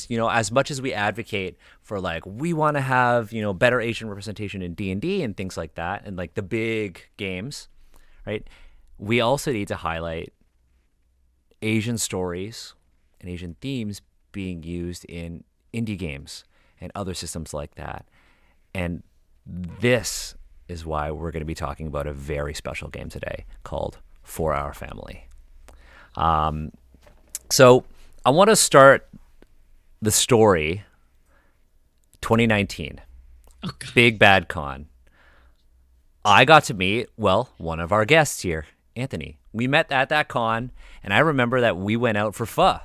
because, as much as we advocate for like, we want to have, better Asian representation in D&D and things like that, and like the big games, right? We also need to highlight Asian stories and Asian themes being used in indie games and other systems like that. And this is why we're going to be talking about a very special game today called For Our Family. So I want to start the story 2019, Big Bad Con. I got to meet, one of our guests here, Anthony. We met at that con, and I remember that we went out for pho.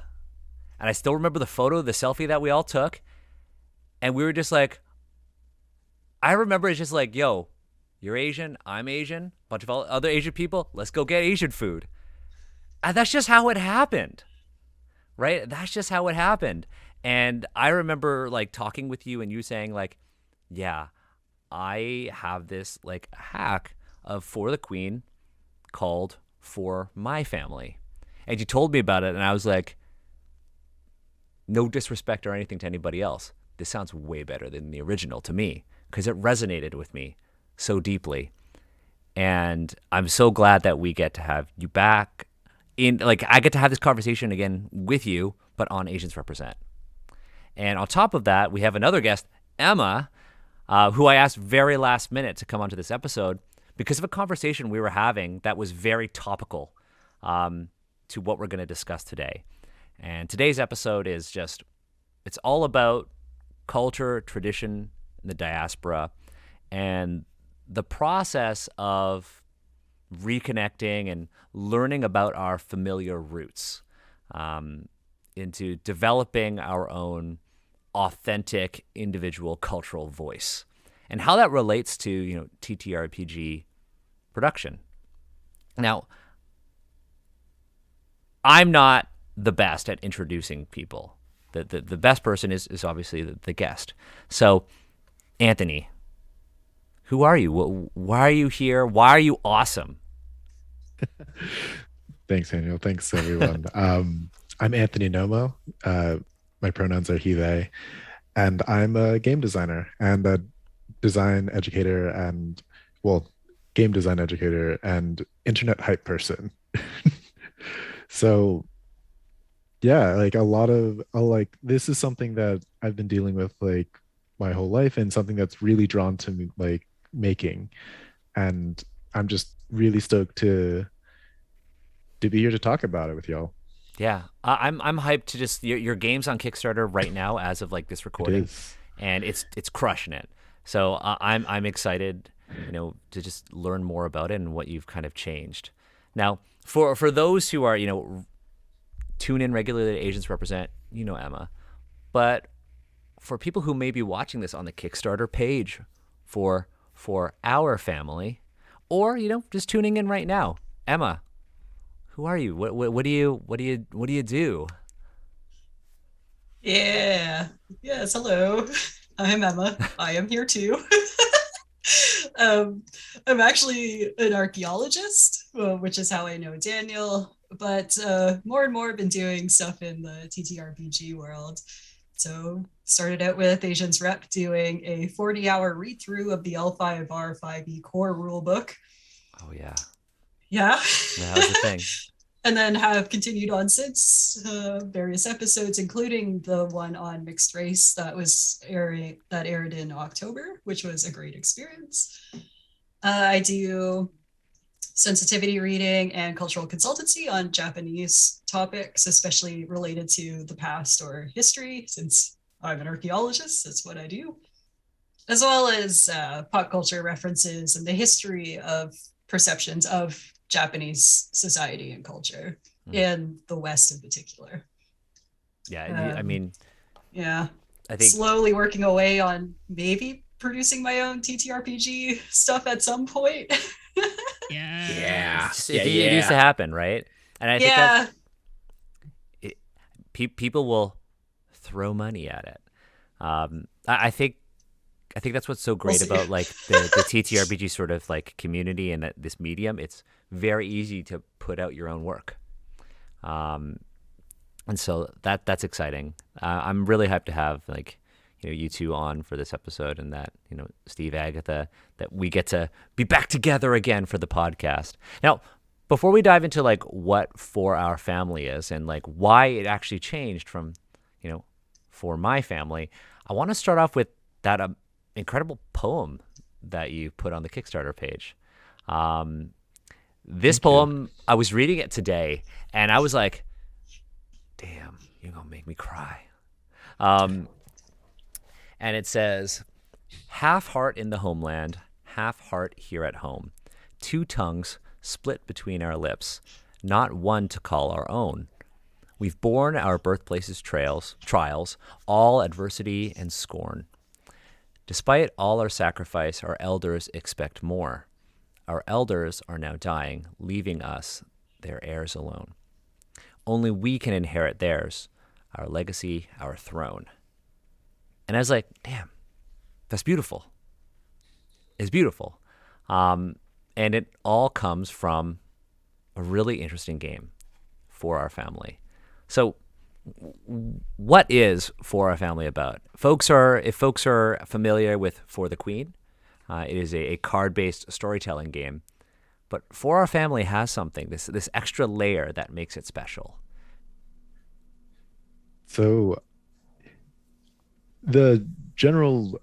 And I still remember the photo, the selfie that we all took. And we were just like, I remember it's just like, yo, you're Asian, I'm Asian, bunch of other Asian people, let's go get Asian food. And that's just how it happened, right? That's just how it happened. And I remember like talking with you and you saying like, yeah, I have this like hack of For the Queen called For My Family. And you told me about it and I was like, no disrespect or anything to anybody else. This sounds way better than the original to me because it resonated with me so deeply. And I'm so glad that we get to have you back in, like, I get to have this conversation again with you, but on Asians Represent. And on top of that, we have another guest, Emma, who I asked very last minute to come onto this episode because of a conversation we were having that was very topical to what we're going to discuss today. And today's episode is just, it's all about culture, tradition, the diaspora, and the process of reconnecting and learning about our familiar roots into developing our own authentic individual cultural voice and how that relates to, TTRPG production. Now, I'm not the best at introducing people. The best person is obviously the guest. So, Anthony, who are you? Why are you here? Why are you awesome? Thanks, Daniel. Thanks, everyone. I'm Anthony Nomo. My pronouns are he, they, and I'm a game designer and a design educator game design educator and internet hype person. So, yeah, like this is something that I've been dealing with like my whole life and something that's really drawn to me, like making. And I'm just really stoked to be here to talk about it with y'all. Yeah, I'm hyped to just your game's on Kickstarter right now as of like this It recording, is. and it's crushing it. So I'm excited, to just learn more about it and what you've kind of changed. Now, for those who are tune in regularly to Asians Represent, Emma, but for people who may be watching this on the Kickstarter page for our family, or just tuning in right now, Emma, who are you? What do you do? Yeah. Yes. Hello. I'm Emma. I am here too. um, I'm actually an archaeologist, which is how I know Daniel. But more and more, I've been doing stuff in the TTRPG world. So started out with Asians Rep doing a 40-hour read through of the L5R5E core rulebook. Oh yeah, Yeah. that was the thing. And then have continued on since various episodes, including the one on mixed race that aired in October, which was a great experience. I do sensitivity reading and cultural consultancy on Japanese topics, especially related to the past or history, since I'm an archaeologist, that's what I do, as well as pop culture references and the history of perceptions of Japanese society and culture in the West in particular. Yeah, I mean, Yeah, I think slowly working away on maybe producing my own TTRPG stuff at some point. Yeah. it needs to happen, right? And I think Yeah, it, people will throw money at it. I think that's what's so we'll great see. about like the TTRPG sort of like community and this medium. It's very easy to put out your own work. And so that's exciting. I'm really hyped to have like you two on for this episode, and that Steve, Agatha, that we get to be back together again for the podcast. Now, before we dive into like what For Our Family is and like why it actually changed from For My Family, I want to start off with that incredible poem that you put on the Kickstarter page. This Thank you. poem, I was reading it today, and I was like, damn, you're going to make me cry. And it says, half heart in the homeland, half heart here at home. Two tongues split between our lips, not one to call our own. We've borne our birthplace's trials, all adversity and scorn. Despite all our sacrifice, our elders expect more. Our elders are now dying, leaving us, their heirs alone. Only we can inherit theirs, our legacy, our throne. And I was like, damn, that's beautiful. It's beautiful. And it all comes from a really interesting game, For Our Family. So what is For Our Family about? If folks are familiar with For the Queen, it is a card-based storytelling game. But For Our Family has something, this extra layer that makes it special. So the general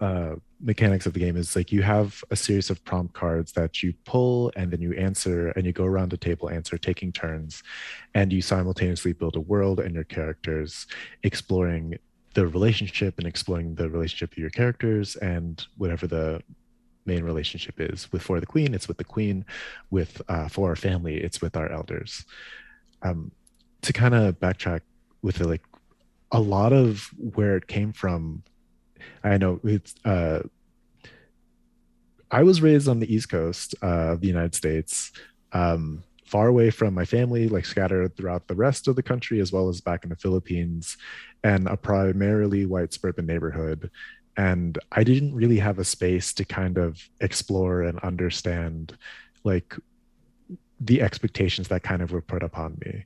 mechanics of the game is like you have a series of prompt cards that you pull and then you answer, and you go around the table, answer, taking turns, and you simultaneously build a world and your characters, exploring the relationship and exploring the relationship of your characters and whatever the main relationship is. With For the Queen, it's with the Queen. With For Our Family, it's with our elders. To kind of backtrack with it, like a lot of where it came from, I know it's I was raised on the East Coast of the United States, far away from my family, like scattered throughout the rest of the country, as well as back in the Philippines, and a primarily white suburban neighborhood. And I didn't really have a space to kind of explore and understand like the expectations that kind of were put upon me,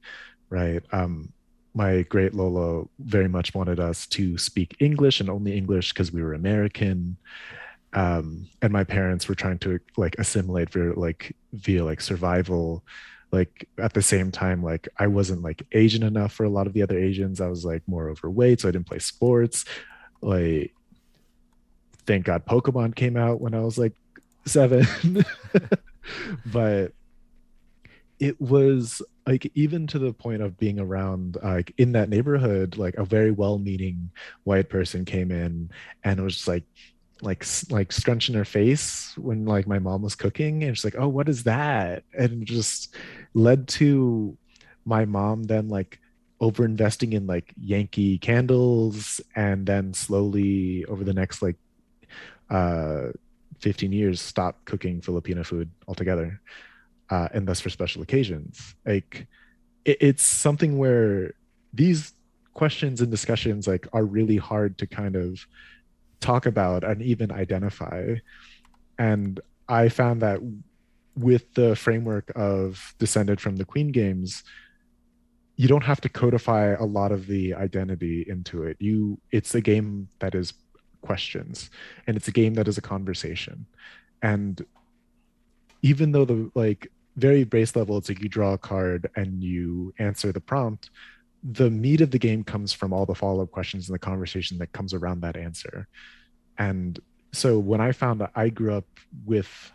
right? My great Lolo very much wanted us to speak English and only English because we were American. And my parents were trying to like assimilate for like via like survival. Like at the same time, like I wasn't like Asian enough for a lot of the other Asians. I was like more overweight, so I didn't play sports. Like, thank God Pokemon came out when I was like 7. But it was like even to the point of being around like in that neighborhood, like a very well-meaning white person came in and it was just like scrunching her face when like my mom was cooking, and she's like, oh, what is that? And it just led to my mom then like over investing in like Yankee candles, and then slowly over the next like uh 15 years stopped cooking Filipino food altogether, and thus for special occasions. Like it's something where these questions and discussions like are really hard to kind of talk about and even identify. And I found that with the framework of Descended from the Queen games, you don't have to codify a lot of the identity into it. It's a game that is questions, and it's a game that is a conversation. And even though the like very base level, it's like you draw a card and you answer the prompt, the meat of the game comes from all the follow-up questions and the conversation that comes around that answer. And so when I found that I grew up with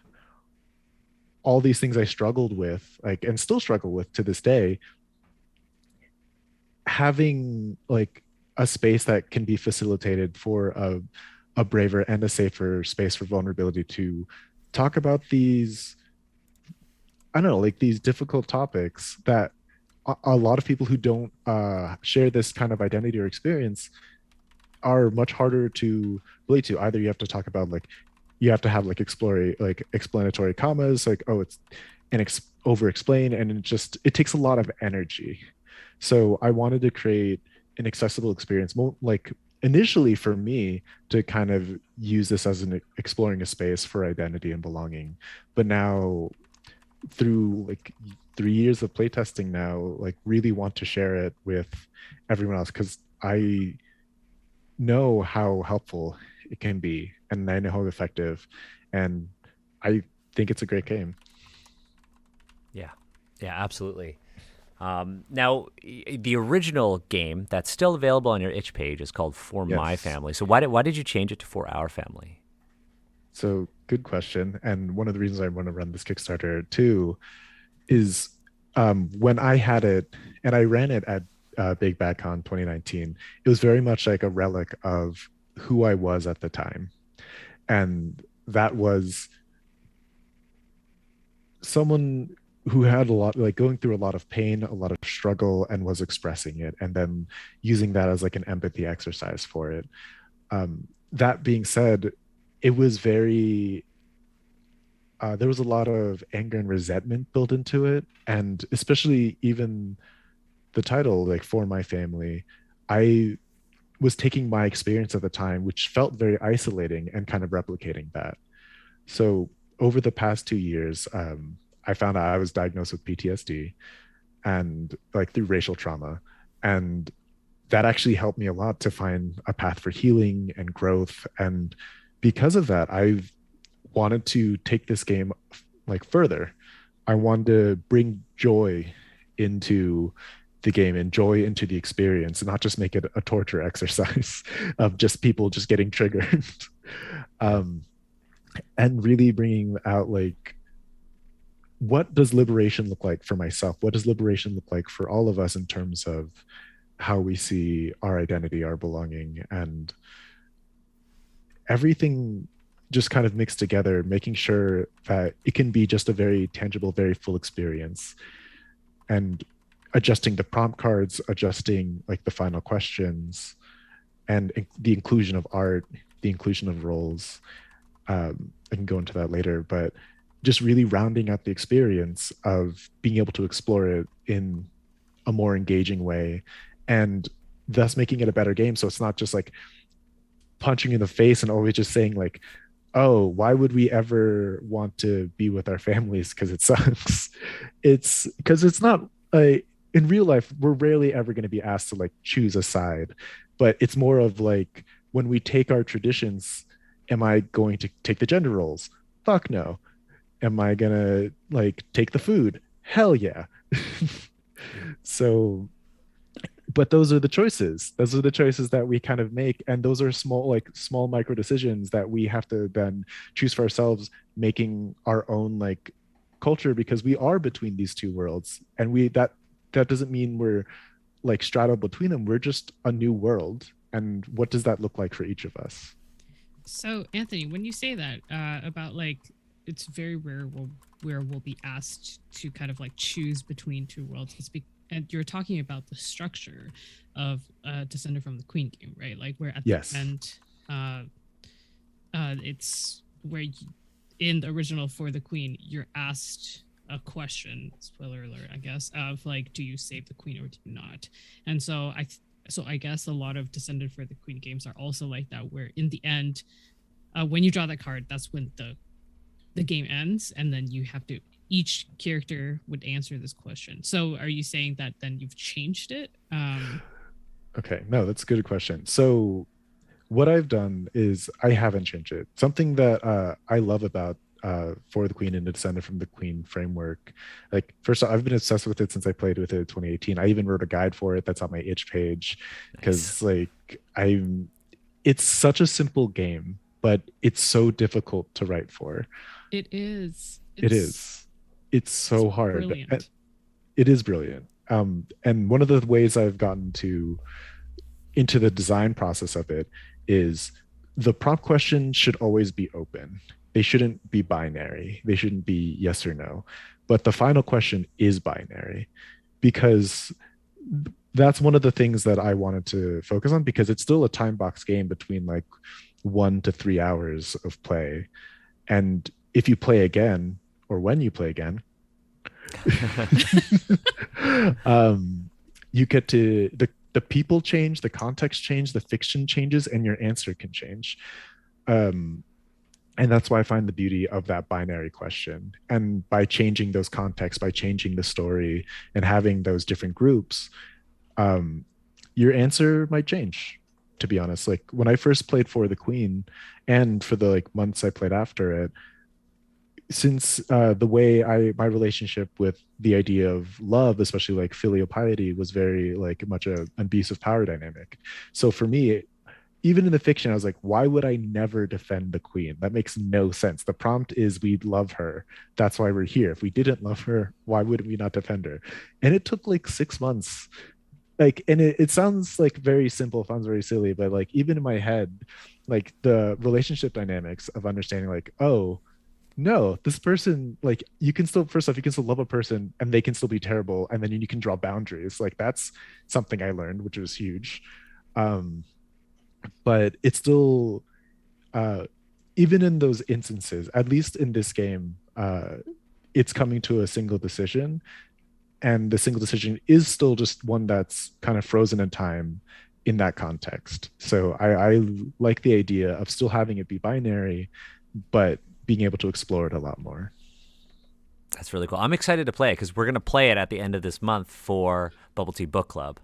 all these things I struggled with, like, and still struggle with to this day, having like a space that can be facilitated for a braver and a safer space for vulnerability to talk about these, I don't know, like these difficult topics that a lot of people who don't share this kind of identity or experience are much harder to relate to. Either you have to talk about like, you have to have like explanatory commas, like, oh, it's and over explain, and it takes a lot of energy. So I wanted to create an accessible experience, more like initially for me to kind of use this as an exploring a space for identity and belonging. But now through like 3 years of playtesting now, like really want to share it with everyone else because I know how helpful it can be and I know how effective, and I think it's a great game. Yeah, yeah, absolutely. Now, the original game that's still available on your itch page is called For My Yes. Family. So why did you change it to For Our Family? So good question. And one of the reasons I want to run this Kickstarter too is when I had it and I ran it at Big Bad Con 2019, it was very much like a relic of who I was at the time. And that was someone who had a lot, like going through a lot of pain, a lot of struggle, and was expressing it, and then using that as like an empathy exercise for it. That being said, it was very there was a lot of anger and resentment built into it, and especially even the title, like For My Family, I was taking my experience at the time, which felt very isolating, and kind of replicating that. So over the past 2 years, I found out I was diagnosed with PTSD and like through racial trauma. And that actually helped me a lot to find a path for healing and growth. And because of that, I've wanted to take this game like further. I wanted to bring joy into the game and joy into the experience, and not just make it a torture exercise of just people just getting triggered. um, and really bringing out like, what does liberation look like for myself? What does liberation look like for all of us in terms of how we see our identity, our belonging, and everything just kind of mixed together, making sure that it can be just a very tangible, very full experience. And adjusting the prompt cards, adjusting like the final questions, and the inclusion of art, the inclusion of roles. I can go into that later, but just really rounding out the experience of being able to explore it in a more engaging way, and thus making it a better game. So it's not just like punching in the face and always just saying like, oh, why would we ever want to be with our families because it sucks. It's because it's not a, in real life we're rarely ever going to be asked to like choose a side, but it's more of like, when we take our traditions, am I going to take the gender roles? Fuck no. Am I gonna like take the food? Hell yeah. So, but those are the choices. Those are the choices that we kind of make, and those are small, like small micro decisions that we have to then choose for ourselves, making our own like culture, because we are between these two worlds, and we that doesn't mean we're like straddled between them. We're just a new world, and what does that look like for each of us? So, Anthony, when you say that about like it's very rare where we'll be asked to kind of like choose between two worlds, and you're talking about the structure of Descended from the Queen game, right? Like where at Yes. the end, it's where in the original For the Queen, you're asked a question, spoiler alert, I guess, of like, do you save the queen or do you not? And so I guess a lot of Descended for the Queen games are also like that, where in the end, when you draw that card, that's when the game ends, and then you have to, each character would answer this question. So are you saying that then you've changed it? Okay, no, that's a good question. So what I've done is I haven't changed it. Something that I love about For the Queen and the Descendant from the Queen framework, like first off, I've been obsessed with it since I played with it in 2018. I even wrote a guide for it that's on my itch page, because like it's such a simple game, but it's so difficult to write for. It is. It is. It's so hard. Brilliant. It is brilliant. And one of the ways I've gotten into the design process of it is the prompt question should always be open. They shouldn't be binary. They shouldn't be yes or no. But the final question is binary, because that's one of the things that I wanted to focus on, because it's still a time box game between like 1 to 3 hours of play. And if you play again, or when you play again, you get to the people change, the context change, the fiction changes, and your answer can change. And that's why I find the beauty of that binary question. And by changing those contexts, by changing the story and having those different groups, um, your answer might change, to be honest. Like when I first played For the Queen and for the like months I played after it, since the way I my relationship with the idea of love, especially like filial piety, was very like much an abusive power dynamic. So for me, even in the fiction, I was like, why would I never defend the queen? That makes no sense. The prompt is we love her. That's why we're here. If we didn't love her, why would we not defend her? And it took like 6 months. Like, and it sounds like very simple, sounds very silly, but like even in my head, like the relationship dynamics of understanding, like, oh, no, this person, like, you can still, first off, you can still love a person and they can still be terrible. And then you can draw boundaries. Like, that's something I learned, which was huge. Um, but it's still uh even in those instances, at least in this game, it's coming to a single decision, and the single decision is still just one that's kind of frozen in time in that context. So I like the idea of still having it be binary, but being able to explore it a lot more. That's really cool. I'm excited to play it because we're gonna play it at the end of this month for Bubble Tea Book Club.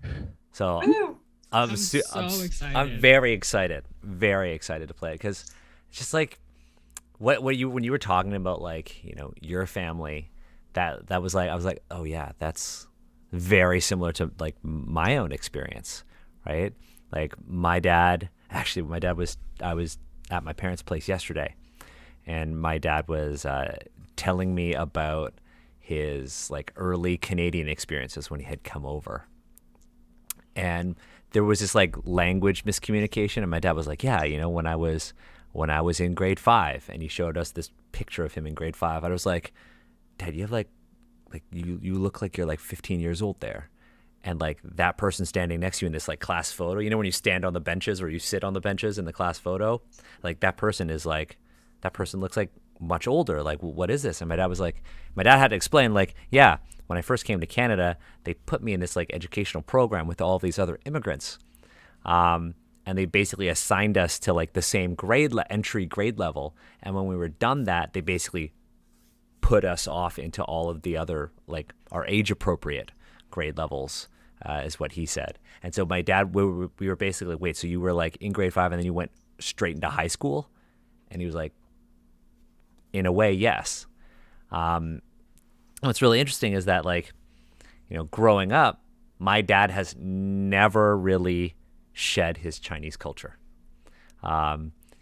So Woo! I'm so excited. I'm very excited to play it because it's just like what you when you were talking about like your family, that was like I was like, oh yeah, that's very similar to like my own experience, right? Like my dad was I was at my parents' place yesterday, and my dad was telling me about his like early Canadian experiences when he had come over, and there was this like language miscommunication, and my dad was like, yeah, when I was in grade 5, and he showed us this picture of him in grade 5. I was like, Dad, you have like you look like you're like 15 years old there, and like that person standing next to you in this like class photo, when you stand on the benches or you sit on the benches in the class photo, like that person looks like much older. Like, what is this? And my dad had to explain, like, yeah, when I first came to Canada, they put me in this like educational program with all these other immigrants. And they basically assigned us to like the same entry grade level. And when we were done that, they basically put us off into all of the other, like, our age appropriate grade levels, is what he said. And so my dad, we were basically, wait, so you were like in grade 5 and then you went straight into high school? And he was like, in a way, yes. What's really interesting is that, like, growing up, my dad has never really shed his Chinese culture.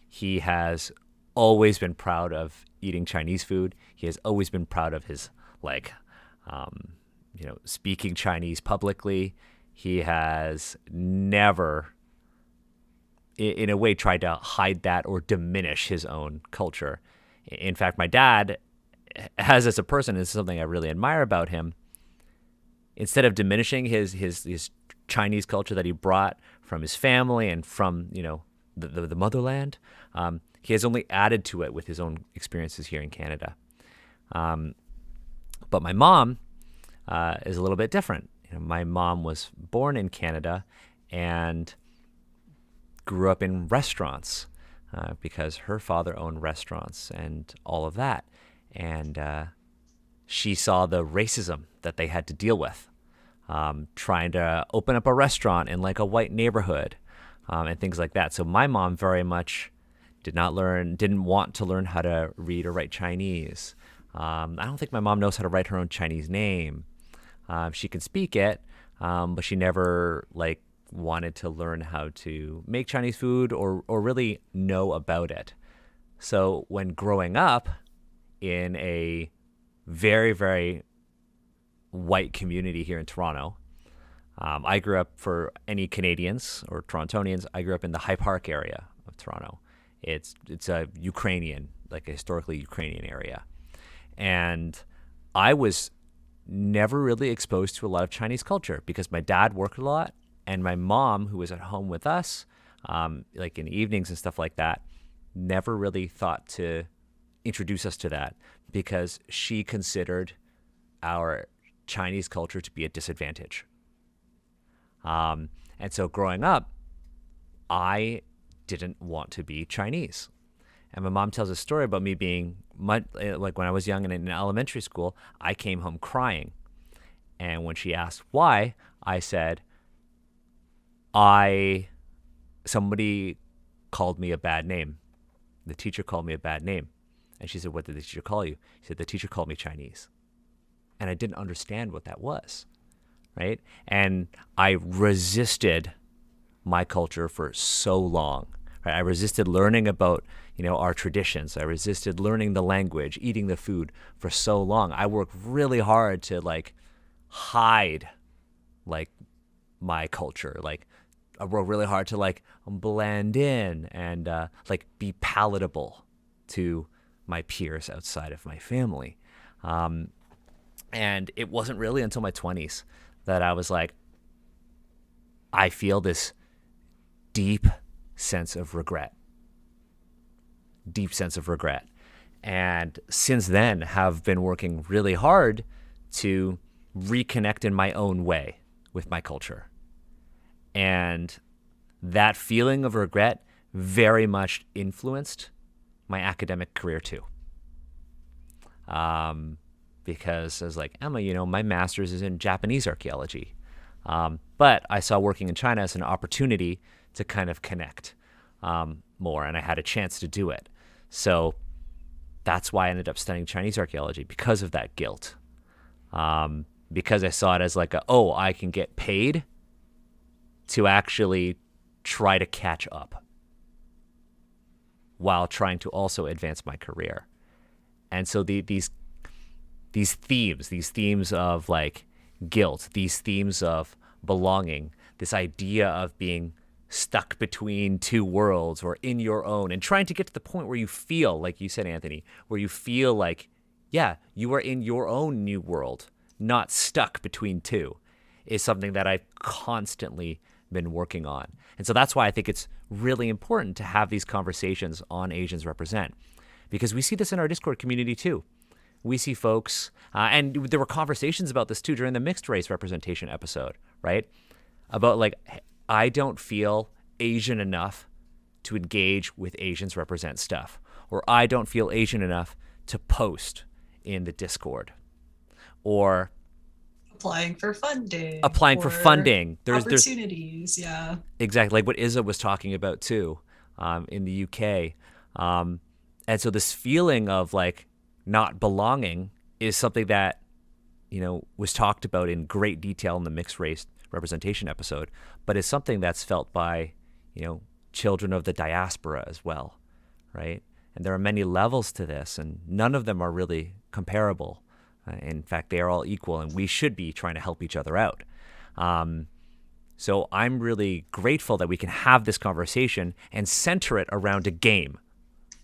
He has always been proud of eating Chinese food. He has always been proud of his, like, speaking Chinese publicly. He has never, in a way, tried to hide that or diminish his own culture. In fact, my dad, as a person, is something I really admire about him. Instead of diminishing his Chinese culture that he brought from his family and from the motherland, he has only added to it with his own experiences here in Canada. But my mom is a little bit different. My mom was born in Canada and grew up in restaurants because her father owned restaurants and all of that. And she saw the racism that they had to deal with, trying to open up a restaurant in like a white neighborhood, and things like that. So my mom very much didn't want to learn how to read or write Chinese. I don't think my mom knows how to write her own Chinese name. She can speak it, but she never like wanted to learn how to make Chinese food or really know about it. So when growing up in a very, very white community here in Toronto, I grew up, for any Canadians or Torontonians, I grew up in the High Park area of Toronto. It's a Ukrainian, like a historically Ukrainian area. And I was never really exposed to a lot of Chinese culture because my dad worked a lot, and my mom, who was at home with us, like in evenings and stuff like that, never really thought to introduce us to that because she considered our Chinese culture to be a disadvantage. And so growing up, I didn't want to be Chinese. And my mom tells a story about me being like when I was young and in elementary school, I came home crying. And when she asked why, I said, somebody called me a bad name. The teacher called me a bad name. And she said, what did the teacher call you? She said, the teacher called me Chinese. And I didn't understand what that was, right? And I resisted my culture for so long, right? I resisted learning about, our traditions. I resisted learning the language, eating the food for so long. I worked really hard to hide my culture. I worked really hard to blend in and be palatable to my peers outside of my family. And it wasn't really until my 20s that I was like, I feel this deep sense of regret. And since then have been working really hard to reconnect in my own way with my culture. And that feeling of regret very much influenced my academic career too. Because I was like, Emma, my master's is in Japanese archaeology. But I saw working in China as an opportunity to kind of connect more, and I had a chance to do it. So that's why I ended up studying Chinese archaeology, because of that guilt. Because I saw it as I can get paid to actually try to catch up while trying to also advance my career. And so these themes of guilt, these themes of belonging, this idea of being stuck between two worlds or in your own, and trying to get to the point where you feel, like you said, Anthony, where you feel you are in your own new world, not stuck between two, is something that I've constantly been working on. And so that's why I think it's really important to have these conversations on Asians Represent, because we see this in our Discord community too. We see folks, and there were conversations about this too during the mixed race representation episode, right? About I don't feel Asian enough to engage with Asians Represent stuff, or I don't feel Asian enough to post in the Discord, or applying for funding. There's opportunities, yeah. Exactly, like what Izza was talking about too, in the UK. And so this feeling of not belonging is something that, was talked about in great detail in the mixed race representation episode, but is something that's felt by, children of the diaspora as well, right? And there are many levels to this, and none of them are really comparable. In fact, they are all equal, and we should be trying to help each other out. So I'm really grateful that we can have this conversation and center it around a game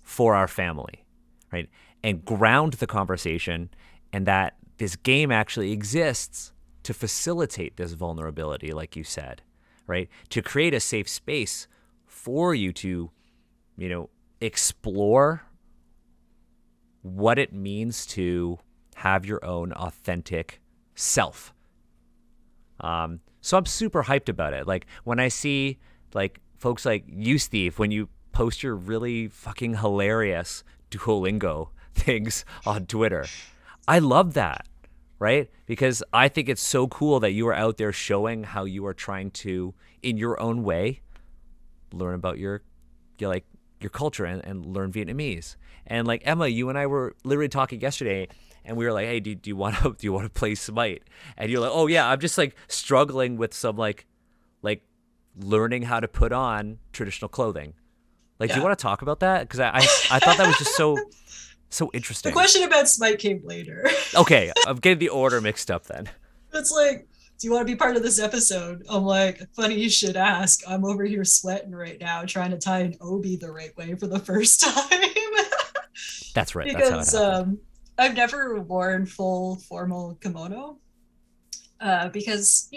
for our family, right? And ground the conversation, and that this game actually exists to facilitate this vulnerability, like you said, right? To create a safe space for you to, explore what it means to have your own authentic self. So I'm super hyped about it. When I see folks like you, Steve, when you post your really fucking hilarious Duolingo things on Twitter, I love that, right? Because I think it's so cool that you are out there showing how you are trying to, in your own way, learn about your culture and learn Vietnamese. And Emma, you and I were literally talking yesterday, and we were like, hey, do you want to play Smite? And you're like, oh yeah, I'm just struggling with some learning how to put on traditional clothing. Do you want to talk about that? Because I thought that was just so interesting. The question about Smite came later. Okay, I'm getting the order mixed up then. It's do you want to be part of this episode? I'm funny you should ask. I'm over here sweating right now trying to tie an obi the right way for the first time. That's right. Because that's how it happened. I've never worn full formal kimono because,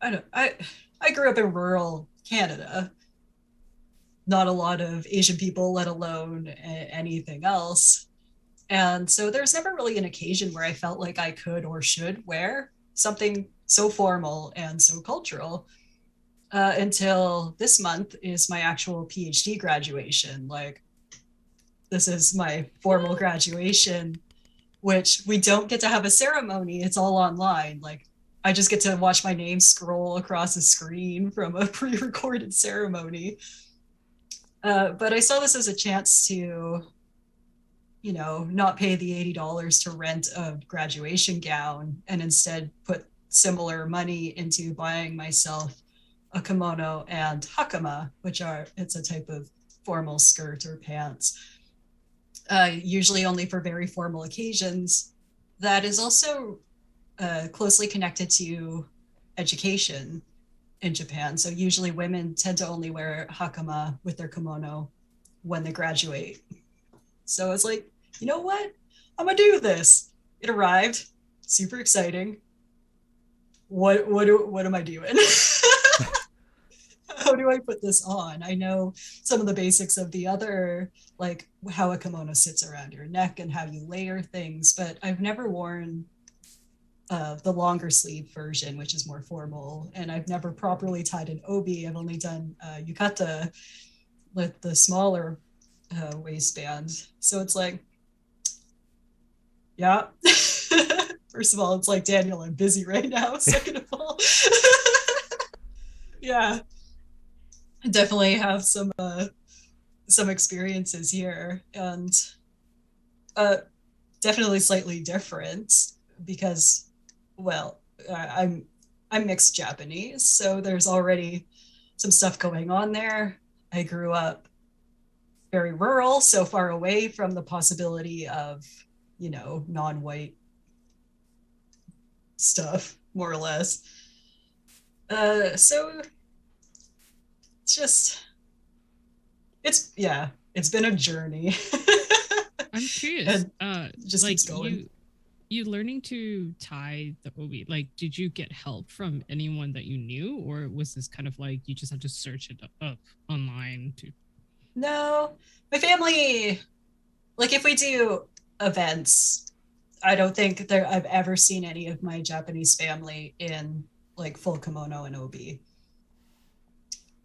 I grew up in rural Canada. Not a lot of Asian people, let alone anything else. And so there's never really an occasion where I felt like I could or should wear something so formal and so cultural until this month is my actual PhD graduation. this is my formal graduation, which we don't get to have a ceremony. It's all online. Like, I just get to watch my name scroll across a screen from a pre-recorded ceremony. But I saw this as a chance to, you know, not pay the $80 to rent a graduation gown and instead put similar money into buying myself a kimono and hakama, it's a type of formal skirt or pants, usually only for very formal occasions. That is also closely connected to education in Japan. So usually women tend to only wear hakama with their kimono when they graduate. So it's like, you know what? I'm gonna do this. It arrived, super exciting. What am I doing? How do I put this on? I know some of the basics of the other, like how a kimono sits around your neck and how you layer things, but I've never worn the longer sleeve version, which is more formal, and I've never properly tied an obi. I've only done yukata with the smaller waistband. So it's like, yeah. First of all, it's like, Daniel, I'm busy right now. Second of all, yeah, I definitely have some experiences here, and definitely slightly different because, well, I'm mixed Japanese, so there's already some stuff going on there. I grew up very rural, so far away from the possibility of, you know, non-white stuff, more or less. So it's been a journey. I'm curious. Just like keeps going. you learning to tie the obi, like, did you get help from anyone that you knew, or was this kind of like you just had to search it up online to? No, my family, like if we do events, I don't think I've ever seen any of my Japanese family in like full kimono and obi.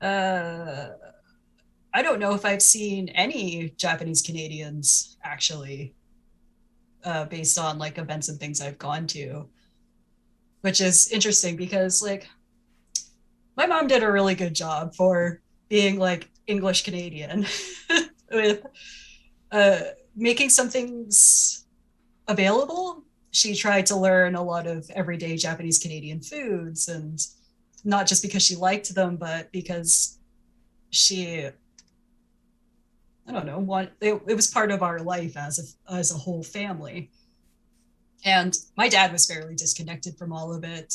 I don't know if I've seen any Japanese Canadians actually, based on like events and things I've gone to, which is interesting because like my mom did a really good job for being like English Canadian with making some things available. She tried to learn a lot of everyday Japanese Canadian foods, and not just because she liked them, but because she, I don't know, it was part of our life as a whole family. And my dad was fairly disconnected from all of it.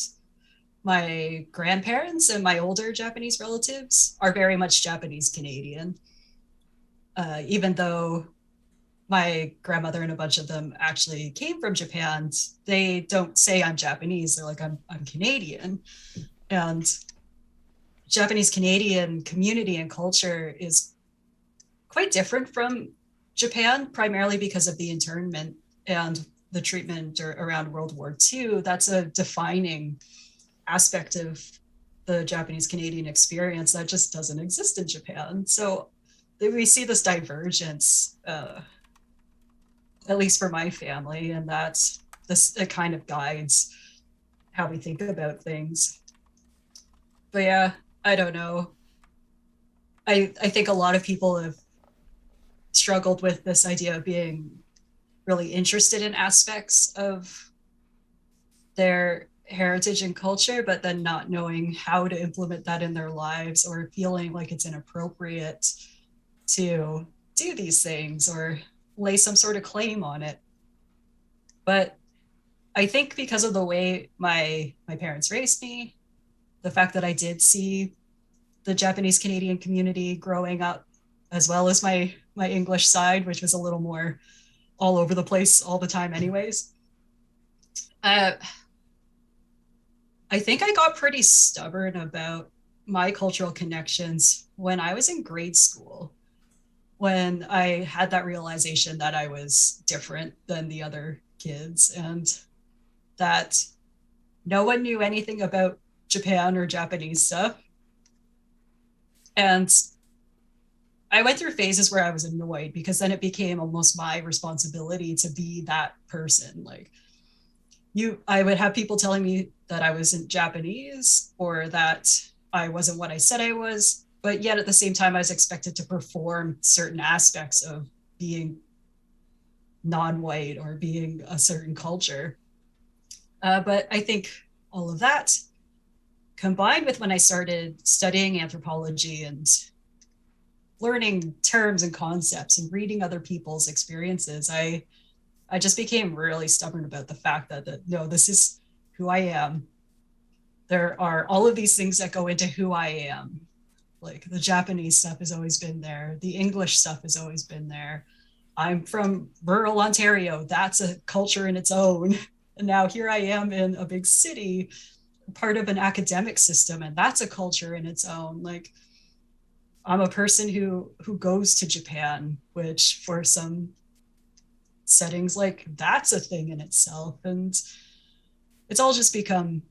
My grandparents and my older Japanese relatives are very much Japanese Canadian, even though my grandmother and a bunch of them actually came from Japan. They don't say I'm Japanese. They're like, I'm Canadian. And Japanese Canadian community and culture is quite different from Japan, primarily because of the internment and the treatment around World War II. That's a defining aspect of the Japanese Canadian experience that just doesn't exist in Japan. So we see this divergence, at least for my family, and it kind of guides how we think about things. But yeah, I don't know. I think a lot of people have struggled with this idea of being really interested in aspects of their heritage and culture, but then not knowing how to implement that in their lives, or feeling like it's inappropriate to do these things or lay some sort of claim on it. But I think because of the way my parents raised me, the fact that I did see the Japanese Canadian community growing up, as well as my English side, which was a little more all over the place all the time anyways, I think I got pretty stubborn about my cultural connections when I was in grade school, when I had that realization that I was different than the other kids and that no one knew anything about Japan or Japanese stuff. And I went through phases where I was annoyed because then it became almost my responsibility to be that person. Like I would have people telling me that I wasn't Japanese or that I wasn't what I said I was, but yet at the same time I was expected to perform certain aspects of being non-white or being a certain culture. But I think all of that combined with when I started studying anthropology and learning terms and concepts and reading other people's experiences, I just became really stubborn about the fact that no, this is who I am. There are all of these things that go into who I am. Like the Japanese stuff has always been there. The English stuff has always been there. I'm from rural Ontario. That's a culture in its own. And now here I am in a big city, part of an academic system, and that's a culture in its own. Like I'm a person who goes to Japan, which for some settings, like that's a thing in itself. And it's all just become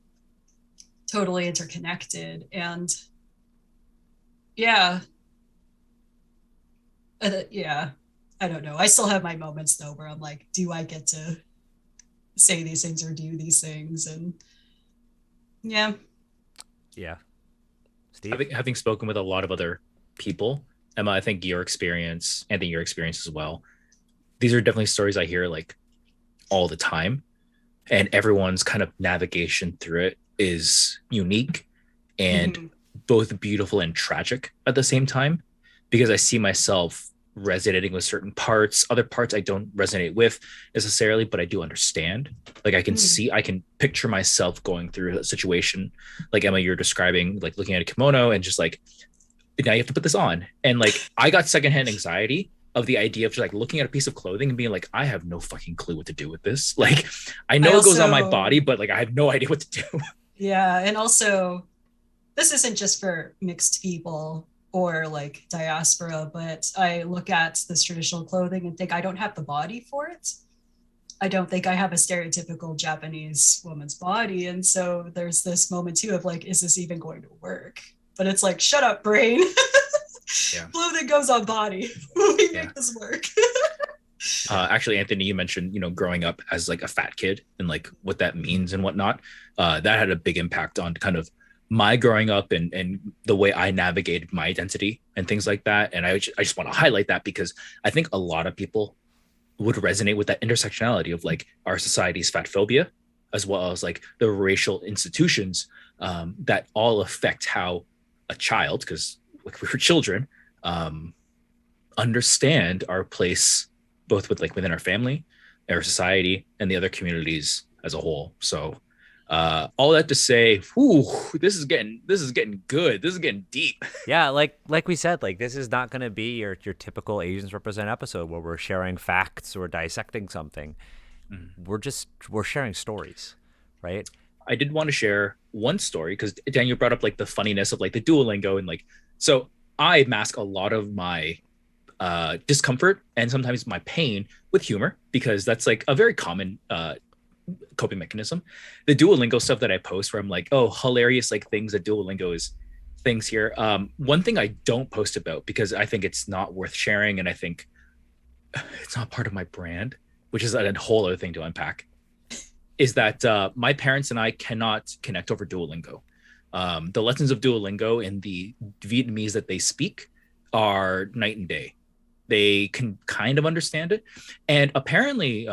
totally interconnected. And yeah, yeah, I don't know. I still have my moments though where I'm like, do I get to say these things or do these things? And yeah. Yeah. Steve? Having spoken with a lot of other people, Emma, I think your experience as well, these are definitely stories I hear like all the time, and everyone's kind of navigation through it is unique and both beautiful and tragic at the same time, because I see myself resonating with certain parts. Other parts I don't resonate with necessarily, but I do understand. Like I can see, I can picture myself going through a situation like Emma, you're describing, like looking at a kimono and just like, now you have to put this on. And like, I got secondhand anxiety of the idea of just like looking at a piece of clothing and being like, I have no fucking clue what to do with this. Like, I know it goes on my body, but like, I have no idea what to do. Yeah. And also, this isn't just for mixed people or like diaspora, but I look at this traditional clothing and think I don't have the body for it. I don't think I have a stereotypical Japanese woman's body. And so there's this moment too of like, is this even going to work? But it's like, shut up, brain. Yeah. Clothing goes on body. We make this work. Actually, Anthony, you mentioned, you know, growing up as like a fat kid and like what that means and whatnot. That had a big impact on kind of my growing up and the way I navigated my identity and things like that. And I just want to highlight that because I think a lot of people would resonate with that intersectionality of like our society's fat phobia, as well as like the racial institutions that all affect how a child, because like we were children, understand our place both with like within our family, our society, and the other communities as a whole. So all that to say, this is getting good. This is getting deep. Yeah, like we said, like this is not going to be your typical Asians Represent episode where we're sharing facts or dissecting something. We're sharing stories, right? I did want to share one story because Daniel brought up like the funniness of like the Duolingo and like, so I mask a lot of my discomfort and sometimes my pain with humor because that's like a very common coping mechanism. The Duolingo stuff that I post where I'm like, oh, hilarious, like things that Duolingo is things here. One thing I don't post about because I think it's not worth sharing and I think it's not part of my brand, which is a whole other thing to unpack, is that my parents and I cannot connect over Duolingo. The lessons of Duolingo and the Vietnamese that they speak are night and day. They can kind of understand it. And apparently,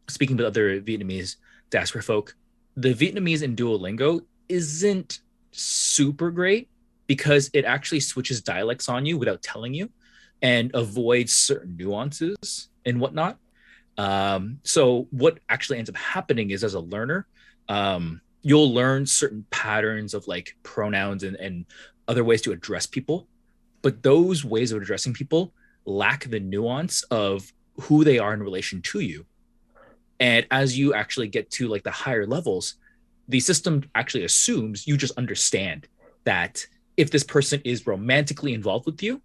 speaking with other Vietnamese diaspora folk, the Vietnamese in Duolingo isn't super great because it actually switches dialects on you without telling you and avoids certain nuances and whatnot. So what actually ends up happening is as a learner, you'll learn certain patterns of like pronouns and other ways to address people. But those ways of addressing people lack the nuance of who they are in relation to you. And as you actually get to like the higher levels, the system actually assumes you just understand that if this person is romantically involved with you,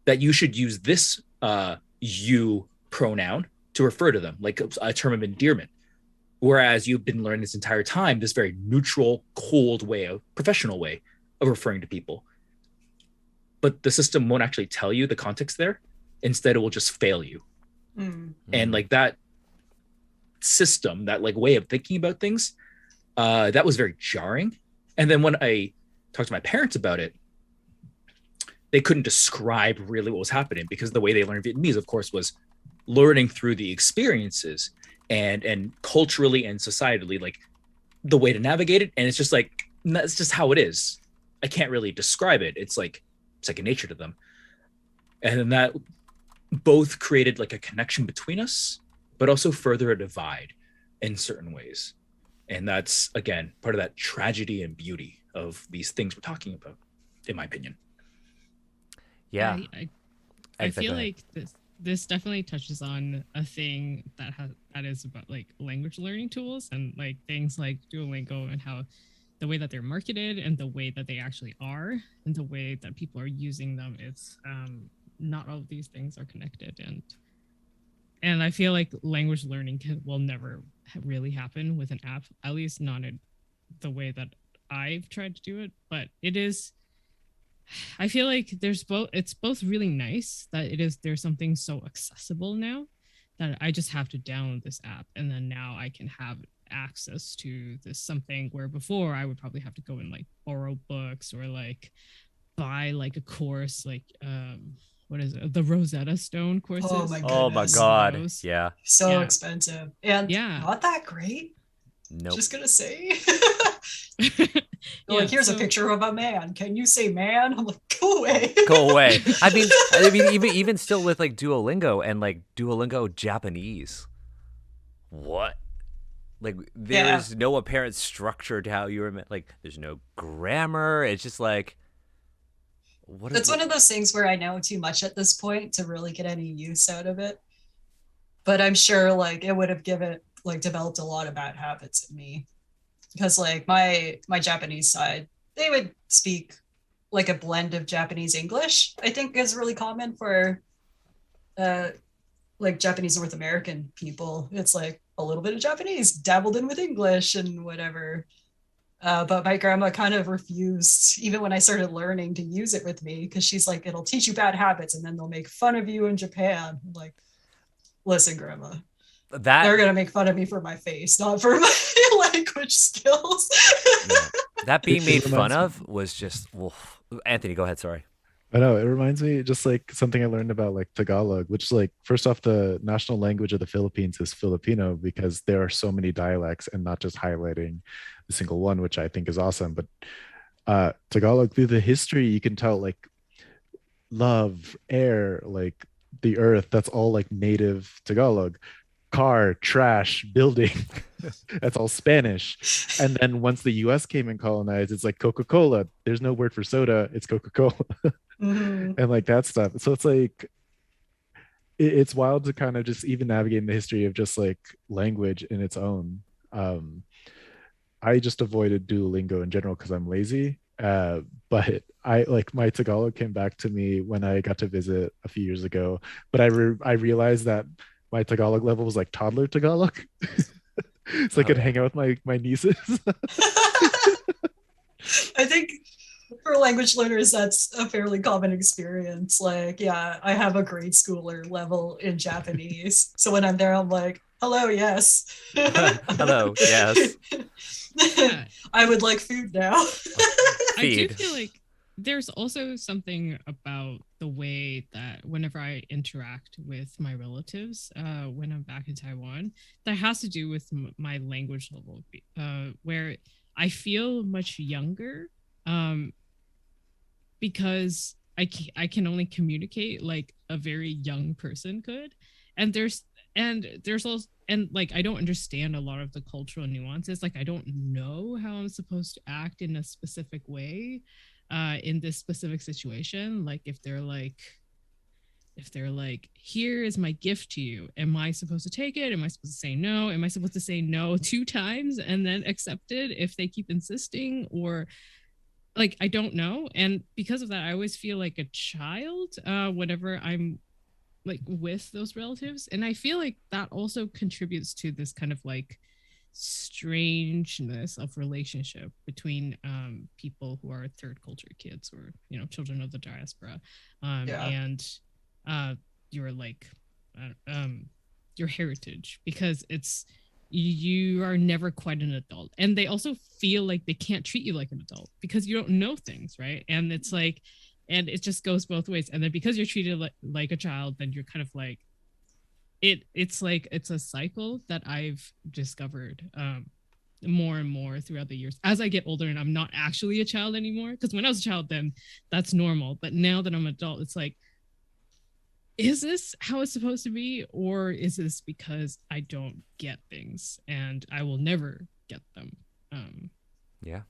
that you should use this you pronoun to refer to them, like a term of endearment. Whereas you've been learning this entire time, this very neutral, cold way, professional way of referring to people. but the system won't actually tell you the context there. Instead, it will just fail you. Mm. And like that system, that like way of thinking about things, that was very jarring. And then when I talked to my parents about it, they couldn't describe really what was happening, because the way they learned Vietnamese, of course, was learning through the experiences and culturally and societally, like the way to navigate it. And it's just like, that's just how it is. I can't really describe it. It's like second nature to them. And then that both created like a connection between us, but also further a divide in certain ways. And that's, again, part of that tragedy and beauty of these things we're talking about, in my opinion. Yeah. I feel like this definitely touches on a thing that is about like language learning tools and like things like Duolingo and how the way that they're marketed and the way that they actually are and the way that people are using them. It's not all of these things are connected, and I feel like language learning will never really happen with an app, at least not in the way that I've tried to do it. But it is, I feel like it's both really nice that there's something so accessible now that I just have to download this app and then now I can have access to this something where before I would probably have to go and like borrow books or like buy like a course like what is it, the Rosetta Stone courses. Oh my Oh my goodness. God. Those. Yeah. So Yeah. expensive and Yeah. not that great. Nope. Just gonna say. Yeah, Like, here's a picture of a man. Can you say man? I'm like, go away. Go away. I mean, even still with like Duolingo and like Duolingo Japanese. What? Like, there's no apparent structure to how you're like. There's no grammar. It's just like, what? It's one of those things where I know too much at this point to really get any use out of it. But I'm sure like it would have developed a lot of bad habits in me, because like my Japanese side, they would speak like a blend of Japanese English. I think is really common for like Japanese North American people. It's like a little bit of Japanese dabbled in with English and whatever. But my grandma kind of refused, even when I started learning, to use it with me, because she's like, it'll teach you bad habits and then they'll make fun of you in Japan. I'm like, listen, Grandma, they're going to make fun of me for my face, not for my language skills. Yeah. That being made fun reminds me- of was just, Anthony, go ahead. Sorry. I know it reminds me just like something I learned about like Tagalog, which is like first off, the national language of the Philippines is Filipino because there are so many dialects and not just highlighting the single one, which I think is awesome. But Tagalog, through the history, you can tell like love, air, like the earth, that's all like native Tagalog. Car, trash, building, that's all Spanish. And then once the US came and colonized, it's like Coca-Cola. There's no word for soda, it's Coca-Cola. Mm-hmm. And like that stuff. So it's like it's wild to kind of just even navigate in the history of just like language in its own. I just avoided Duolingo in general because I'm lazy. But I like my Tagalog came back to me when I got to visit a few years ago. But I realized that my Tagalog level was like toddler Tagalog. So I could hang out with my nieces. I think for language learners, that's a fairly common experience. Like, yeah, I have a grade schooler level in Japanese. So when I'm there, I'm like, hello, yes. Hello, yes. Yeah. I would like food now. I do Feed. feel like there's also something about the way that whenever I interact with my relatives, when I'm back in Taiwan, that has to do with my language level, where I feel much younger, because I can only communicate like a very young person could, and there's also, and like I don't understand a lot of the cultural nuances. Like I don't know how I'm supposed to act in a specific way in this specific situation. Like if they're like, here is my gift to you, am I supposed to take it? Am I supposed to say no? Am I supposed to say no 2 times and then accept it if they keep insisting? Or like I don't know. And because of that, I always feel like a child whenever I'm like with those relatives. And I feel like that also contributes to this kind of like strangeness of relationship between people who are third culture kids, or children of the diaspora, Yeah. and your like your heritage, because it's you are never quite an adult, and they also feel like they can't treat you like an adult because you don't know things, right? And it's like, and it just goes both ways. And then because you're treated like a child, then you're kind of like it's like it's a cycle that I've discovered more and more throughout the years as I get older, and I'm not actually a child anymore. Because when I was a child, then that's normal, but now that I'm an adult, it's like, is this how it's supposed to be, or is this because I don't get things and I will never get them? Yeah.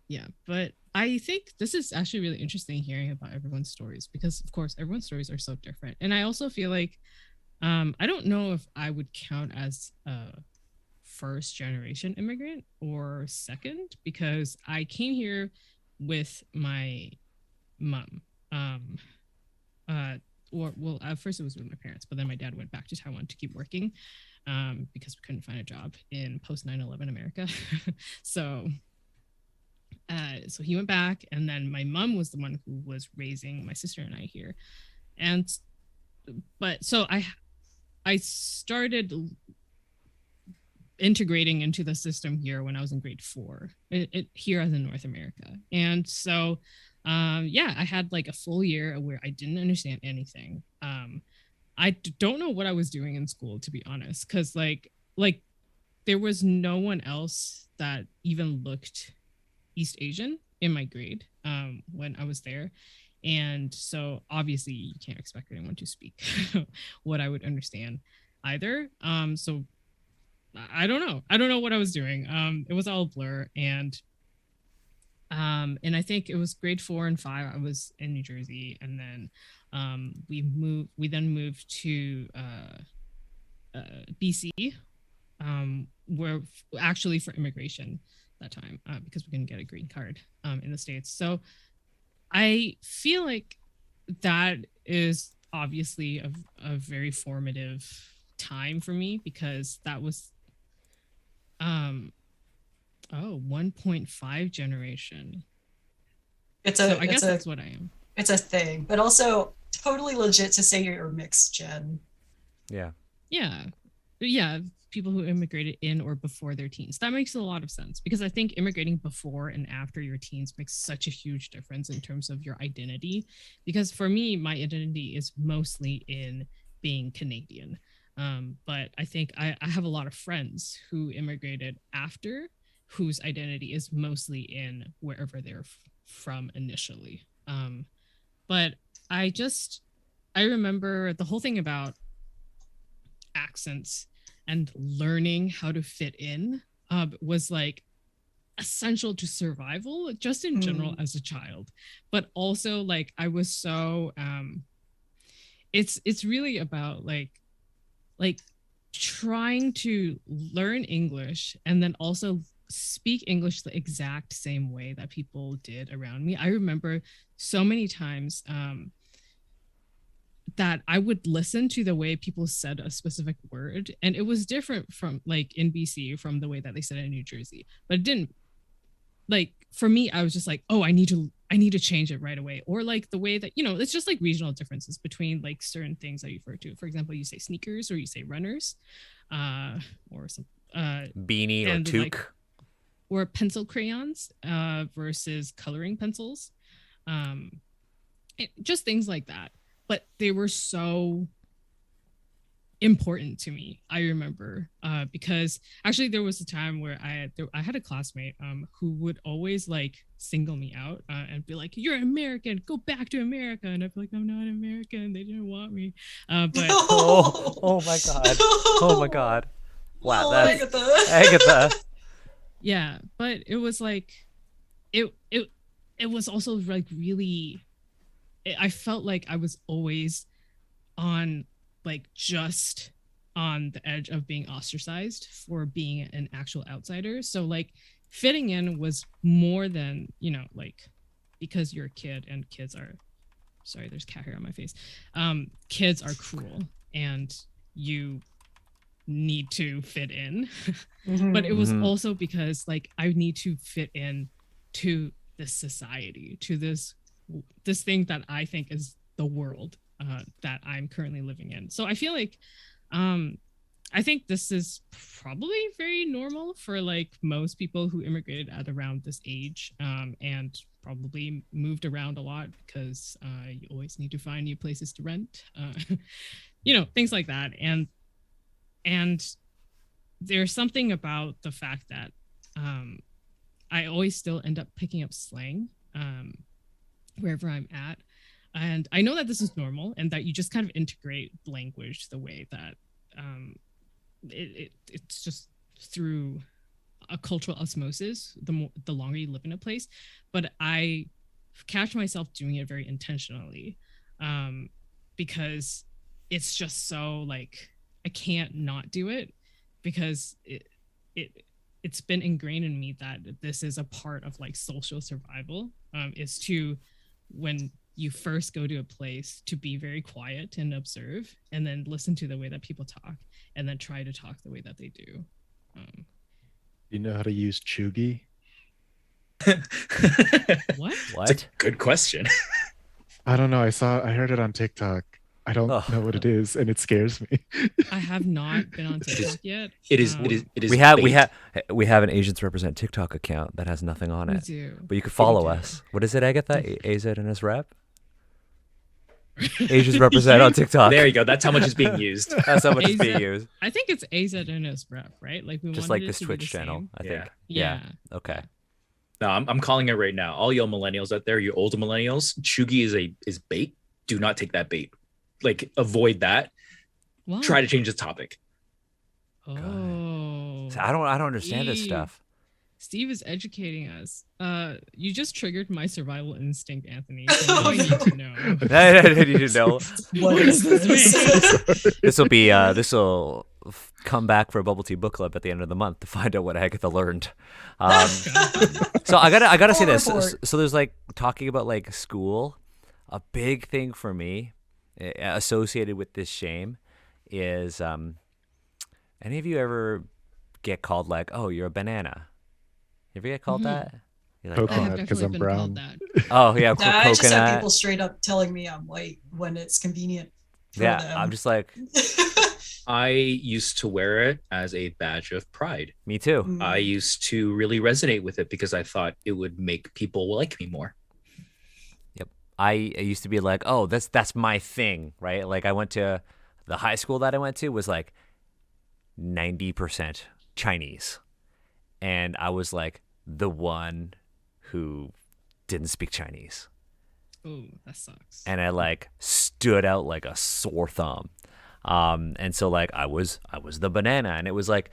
Yeah, but I think this is actually really interesting hearing about everyone's stories, because of course everyone's stories are so different. And I also feel like I don't know if I would count as a first generation immigrant or second, because I came here with my mom. Well, at first it was with my parents, but then my dad went back to Taiwan to keep working because we couldn't find a job in post 9/11 America. So he went back, and then my mom was the one who was raising my sister and I here. And but so I started integrating into the system here when I was in grade 4, here as in North America. And so yeah, I had like a full year where I didn't understand anything. I don't know what I was doing in school, to be honest, because like there was no one else that even looked East Asian in my grade when I was there. And so obviously you can't expect anyone to speak what I would understand either. So I don't know what I was doing. It was all a blur. And I think it was grade 4 and 5. I was in New Jersey, and then we then moved to BC, where actually for immigration that time, because we couldn't get a green card in the States. So I feel like that is obviously a very formative time for me, because that was 1.5 generation. I guess that's what I am. It's a thing, but also totally legit to say you're mixed gen. Yeah. People who immigrated in or before their teens. That makes a lot of sense, because I think immigrating before and after your teens makes such a huge difference in terms of your identity. Because for me, my identity is mostly in being Canadian. But I think I have a lot of friends who immigrated after, whose identity is mostly in wherever they're from initially. But I remember the whole thing about accents and learning how to fit in was like essential to survival, just in general as a child. But also like I was so it's really about like trying to learn English and then also speak English the exact same way that people did around me. I remember so many times that I would listen to the way people said a specific word, and it was different from like in BC from the way that they said it in New Jersey. But it didn't, like, for me, I was just like, oh, I need to change it right away. Or like the way that, it's just like regional differences between like certain things that you refer to. For example, you say sneakers or you say runners, or some beanie or toque. Like, or pencil crayons versus coloring pencils. Just things like that. But they were so important to me, I remember, because actually there was a time where I had a classmate who would always like single me out and be like, "You're American, go back to America," and I'd be like, "I'm not American, they didn't want me." But oh my god, oh my god, wow, that's Agatha. Yeah, but it was like it was also like really, I felt like I was always on like just on the edge of being ostracized for being an actual outsider. So like fitting in was more than, like, because you're a kid and kids are, sorry, there's cat hair on my face. Kids are cruel, and you need to fit in. Mhm. But it was Mhm. also because like I need to fit in to this society, to this thing that I think is the world that I'm currently living in. So I feel like um I think this is probably very normal for like most people who immigrated at around this age, and probably moved around a lot because you always need to find new places to rent, things like that. And there's something about the fact that I always still end up picking up slang wherever I'm at. And I know that this is normal and that you just kind of integrate language the way that it's just through a cultural osmosis the longer you live in a place. But I catch myself doing it very intentionally because it's just so like I can't not do it because it's been ingrained in me that this is a part of like social survival, is to when you first go to a place to be very quiet and observe and then listen to the way that people talk and then try to talk the way that they do. You know how to use Chugi? What? What? Good question. I don't know. I heard it on TikTok. I don't Oh. know what it is, and it scares me. I have not been on TikTok yet. It is. It is. We have bait. an Asians Represent TikTok account that has nothing on We it. do. But you could follow We do. us. What is it, Agatha? AZ and his rep? Asians Represent on TikTok. There you go. That's how much is being used. That's how much is AZ being used. I think it's AZNS rep, right? Like we Just wanted like it this to be Twitch the channel, same. I Yeah. think. Yeah. Okay. No, I'm calling it right now. All you millennials out there, you older millennials, Chugi is bait. Do not take that bait. Like avoid that. Wow. Try to change the topic. Oh. So I don't understand this Steve. stuff. Steve is educating us. You just triggered my survival instinct, Anthony. So now I need to know. I need to know. What is does this? mean? This will come back for a bubble tea book club at the end of the month to find out what Agatha learned. So I gotta say this. Report. So there's like talking about like school. A big thing for me associated with this shame is any of you ever get called like, oh, you're a banana? You ever get called Mhm. that? You're like, I Coconut. have because definitely I'm been called brown. that. oh yeah, Nah, I just have coconut. people straight up telling me I'm white when it's convenient for Yeah, them. I'm just like, I used to wear it as a badge of pride. me too. Mm. I used to really resonate with it because I thought it would make people like me more. I used to be like, oh, that's my thing, right? Like I went to the high school that I went to was like 90% Chinese. And I was like the one who didn't speak Chinese. Oh, that sucks. And I like stood out like a sore thumb. And so like I was the banana, and it was like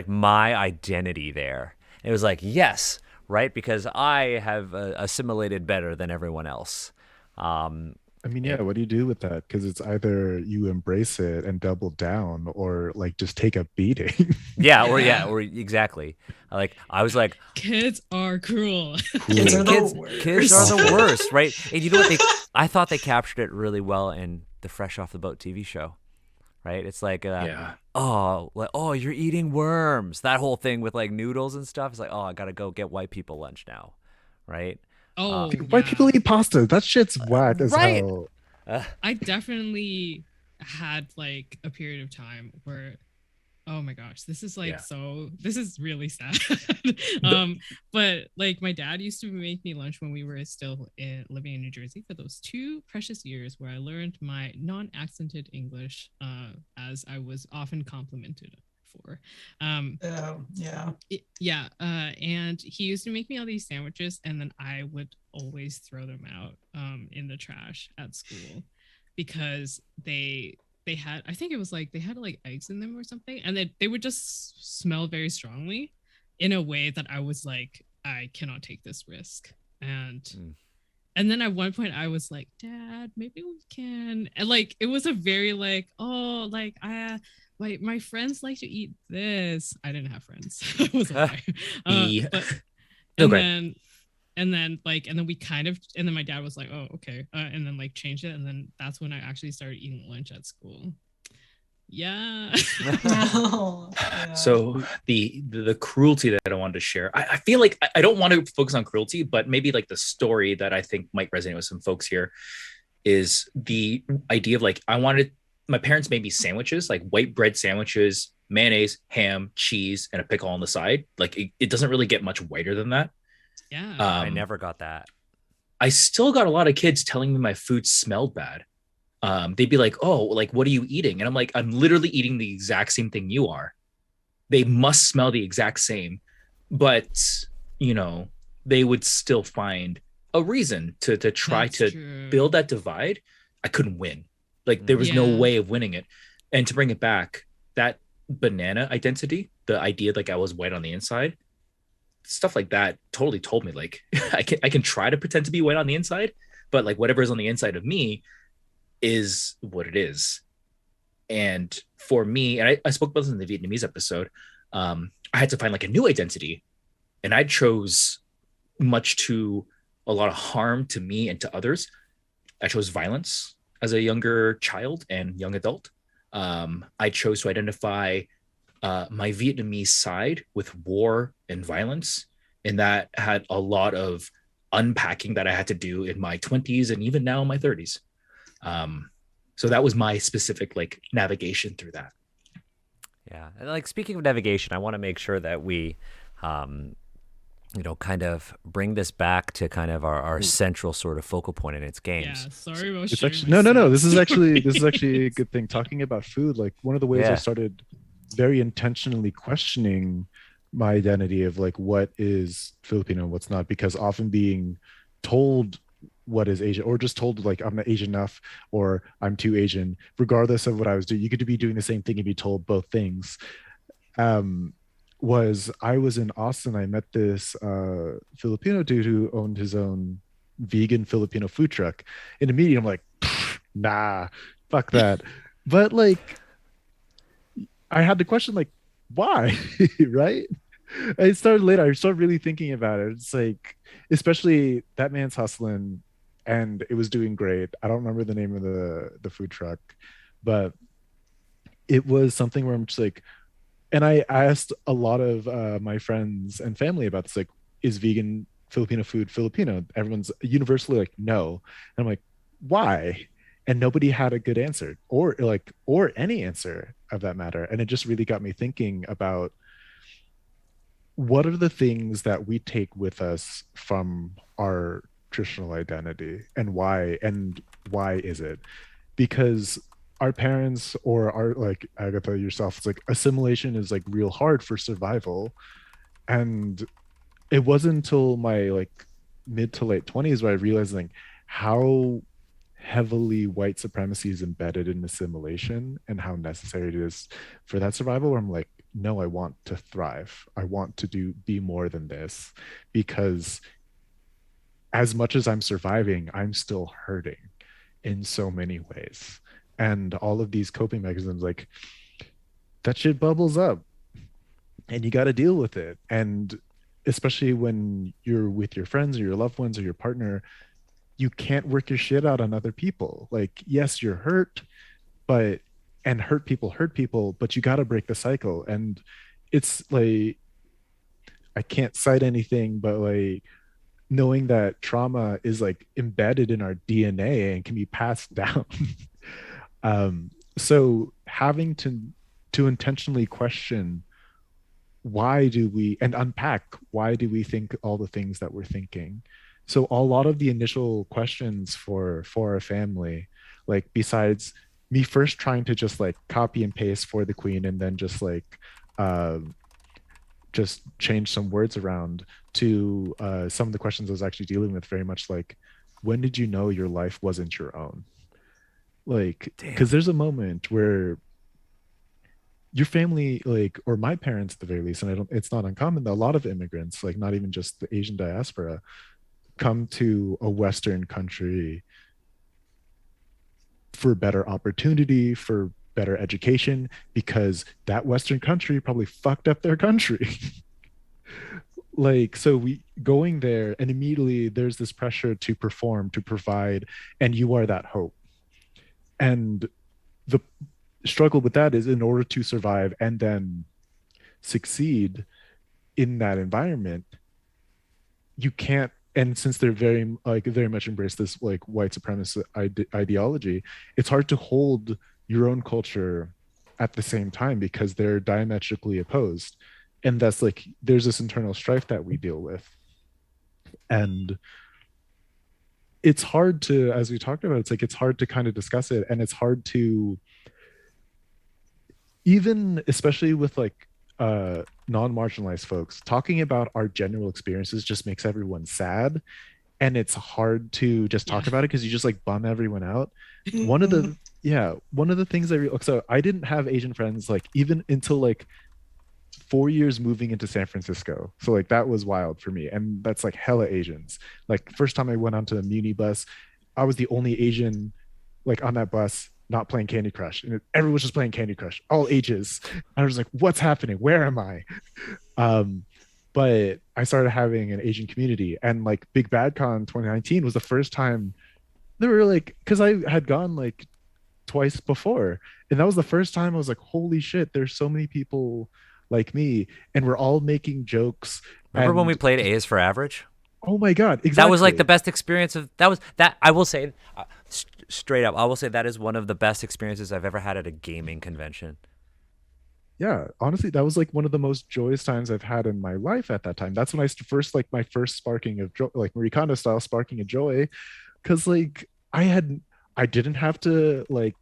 my identity there. It was like, yes, right, because I have assimilated better than everyone else. I mean, yeah, what do you do with that? Because it's either you embrace it and double down, or like just take a beating. or exactly. Like I was like, Kids are cruel. Kids are the kids are worst. the worst, right? And you know what? I thought they captured it really well in the Fresh Off the Boat TV show, right? It's like, Yeah. oh, you're eating worms. That whole thing with like noodles and stuff. It's like, oh, I gotta go get white people lunch now, right? Oh, White yeah. people eat pasta. That shit's whack as right. hell. I definitely had like a period of time where, oh my gosh, this is like Yeah. this is really sad. But like my dad used to make me lunch when we were still living in New Jersey for those 2 precious years where I learned my non-accented English, as I was often complimented for. Yeah. And he used to make me all these sandwiches, and then I would always throw them out in the trash at school because they had, I think it was like they had like eggs in them or something, and they would just smell very strongly in a way that I was like, I cannot take this risk. And then at one point I was like, Dad, maybe we can. And like it was a very like, oh, like my friends like to eat this. I didn't have friends. It was a lie. And then we kind of, and then my dad was like, oh, okay. And then like changed it. And then that's when I actually started eating lunch at school. Yeah. No. Yeah. So the cruelty that I wanted to share, I feel like I don't want to focus on cruelty, but maybe like the story that I think might resonate with some folks here is the idea of like I wanted my parents made me sandwiches, like white bread sandwiches, mayonnaise, ham, cheese, and a pickle on the side. Like it doesn't really get much whiter than that. Yeah. I Um, never got that. I still got a lot of kids telling me my food smelled bad. They'd be like, "Oh, like what are you eating?" And I'm like, "I'm literally eating the exact same thing you are." They must smell the exact same, but you know, they would still find a reason to try That's to true. build that divide. I couldn't win. Like there was no Yeah. way of winning it. And to bring it back, that banana identity, the idea like I was white on the inside, stuff like that totally told me like I can try to pretend to be white on the inside, but like whatever is on the inside of me is what it is. And for me, and I spoke about this in the Vietnamese episode, I had to find like a new identity. And I chose, much to a lot of harm to me and to others, I chose violence as a younger child and young adult. I chose to identify my Vietnamese side with war and violence. And that had a lot of unpacking that I had to do in my 20s and even now in my 30s. So that was my specific like navigation through that. Yeah. And like speaking of navigation, I want to make sure that we, um, kind of bring this back to kind of our central sort of focal point in its Yeah. games. Sorry about It's sharing actually my no. sad This is actually a stories. good thing. Talking about food, like one of the ways I Yeah. started very intentionally questioning my identity of like what is Filipino and what's not, because often being told what is Asian, or just told like I'm not Asian enough or I'm too Asian, regardless of what I was doing, you could be doing the same thing and be told both things. Um, was I was in Austin, I met this Filipino dude who owned his own vegan Filipino food truck. And immediately I'm like, nah, fuck that. But like, I had the question, like, why? Right? I started later. I started really thinking about it. It's like, especially that man's hustling, and it was doing great. I don't remember the name of the food truck, but it was something where I'm just like, and I asked a lot of my friends and family about this, like, is vegan Filipino food Filipino? Everyone's universally like, no. And I'm like, why? And nobody had a good answer, or like, or any answer of that matter. And it just really got me thinking about what are the things that we take with us from our traditional identity, and why is it? Because our parents, or our, like Agatha yourself, it's like assimilation is like real hard for survival. And it wasn't until my like mid to late 20s where I realized like how heavily white supremacy is embedded in assimilation and how necessary it is for that survival, where I'm like, no, I want to thrive, I want to be more than this, because as much as I'm surviving, I'm still hurting in so many ways. And all of these coping mechanisms, like, that shit bubbles up and you got to deal with it. And especially when you're with your friends or your loved ones or your partner, you can't work your shit out on other people. Like, yes, you're hurt, but, and hurt people, but you got to break the cycle. And it's like, I can't cite anything, but like, knowing that trauma is like embedded in our DNA and can be passed down. So having to intentionally question, why do we, and unpack, why do we think all the things that we're thinking? So a lot of the initial questions for our family, like, besides me first trying to just like copy and paste for the queen, and then just like just change some words around, to some of the questions I was actually dealing with, very much like, when did you know your life wasn't your own? Like, because Damn. there's a moment where your family, like, or my parents at the very least, and I don't, it's not uncommon that a lot of immigrants, like not even just the Asian diaspora, come to a Western country for better opportunity, for better education, because that Western country probably fucked up their country. Like, so we going there, and immediately there's this pressure to perform, to provide, and you are that hope. And the struggle with that is, in order to survive and then succeed in that environment, you can't. And since they're very much embrace this like white supremacist ideology, it's hard to hold your own culture at the same time because they're diametrically opposed. And that's like there's this internal strife that we deal with. And it's hard to, as we talked about, it's like it's hard to kind of discuss it, and it's hard to, even especially with like non-marginalized folks, talking about our general experiences just makes everyone sad, and it's hard to just talk Yeah. about it because you just like bum everyone out. One of the one of the things so I didn't have Asian friends like even until like 4 years moving into San Francisco. So like that was wild for me. And that's like hella Asians. Like first time I went onto a Muni bus, I was the only Asian like on that bus not playing Candy Crush. And everyone was just playing Candy Crush, all ages. I was like, what's happening? Where am I? But I started having an Asian community, and like Big Bad Con 2019 was the first time there were like, because I had gone like twice before, and that was the first time I was like, holy shit, there's so many people like me, and we're all making jokes. Remember when we And played A is for Average? oh my god, exactly. That was like the best experience of that was that I will say straight up, I will say that is one of the best experiences I've ever had at a gaming convention. Yeah, honestly, that was like one of the most joyous times I've had in my life at that time. That's when I first like my first sparking of joy, like Marie Kondo style sparking of joy, because like I didn't have to like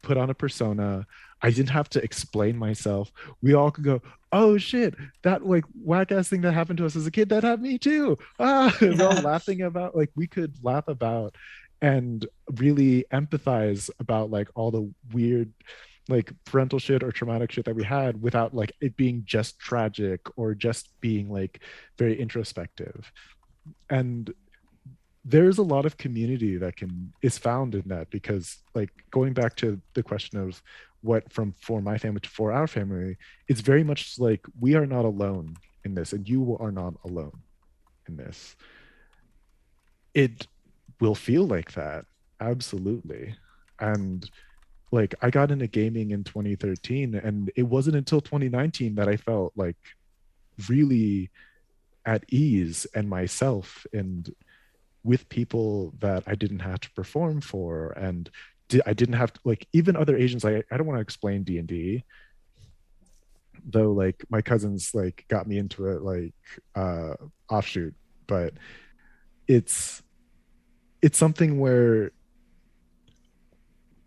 put on a persona. I didn't have to explain myself. We all could go, oh shit, that like whack ass thing that happened to us as a kid, that happened to me too. Ah, we're all laughing about, like we could laugh about and really empathize about like all the weird like parental shit or traumatic shit that we had without like it being just tragic or just being like very introspective. And there's a lot of community that can is found in that, because like going back to the question of what from for my family to for our family, it's very much like we are not alone in this, and you are not alone in this. It will feel like that, absolutely. And like I got into gaming in 2013, and it wasn't until 2019 that I felt like really at ease and myself and with people that I didn't have to perform for, and I didn't have to, like even other Asians. I don't want to explain D&D, though. Like my cousins like got me into it like offshoot, but it's it's something where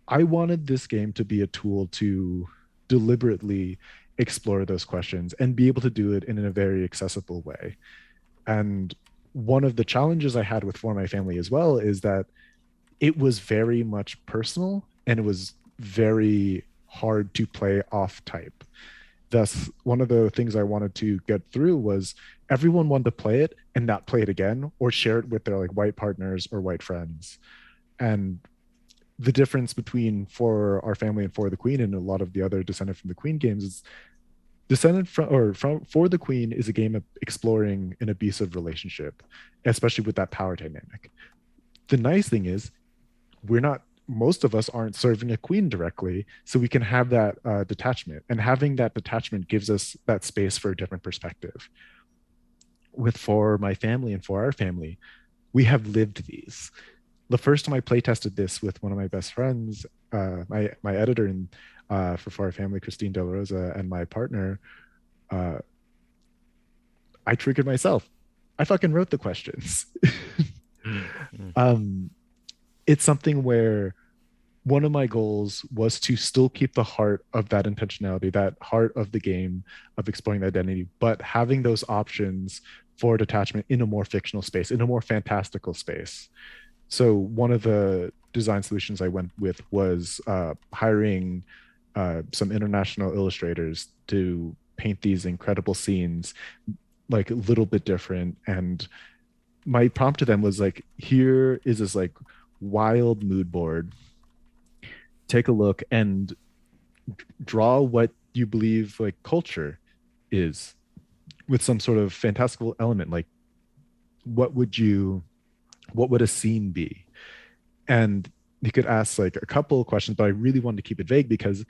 I wanted this game to be a tool to deliberately explore those questions and be able to do it in a very accessible way. And one of the challenges I had with For My Family as well is that it was very much personal, and it was very hard to play off type. Thus, one of the things I wanted to get through was everyone wanted to play it and not play it again or share it with their like white partners or white friends. And the difference between For Our Family and For the Queen and a lot of the other Descended from the Queen games is Descended from For the Queen is a game of exploring an abusive relationship, especially with that power dynamic. The nice thing is we're not, most of us aren't serving a queen directly, so we can have that detachment, and having that detachment gives us that space for a different perspective. With For My Family and For Our Family, we have lived these. The first time I play tested this with one of my best friends, my editor in for Our Family, Christine De La Rosa, and my partner, uh, I triggered myself. I fucking wrote the questions. um, it's something where one of my goals was to still keep the heart of that intentionality, that heart of the game of exploring the identity, but having those options for detachment in a more fictional space, in a more fantastical space. So one of the design solutions I went with was hiring some international illustrators to paint these incredible scenes, like a little bit different. And my prompt to them was like, here is this like wild mood board. Take a look and draw what you believe like culture is with some sort of fantastical element. Like what would a scene be? And you could ask like a couple of questions, but I really wanted to keep it vague because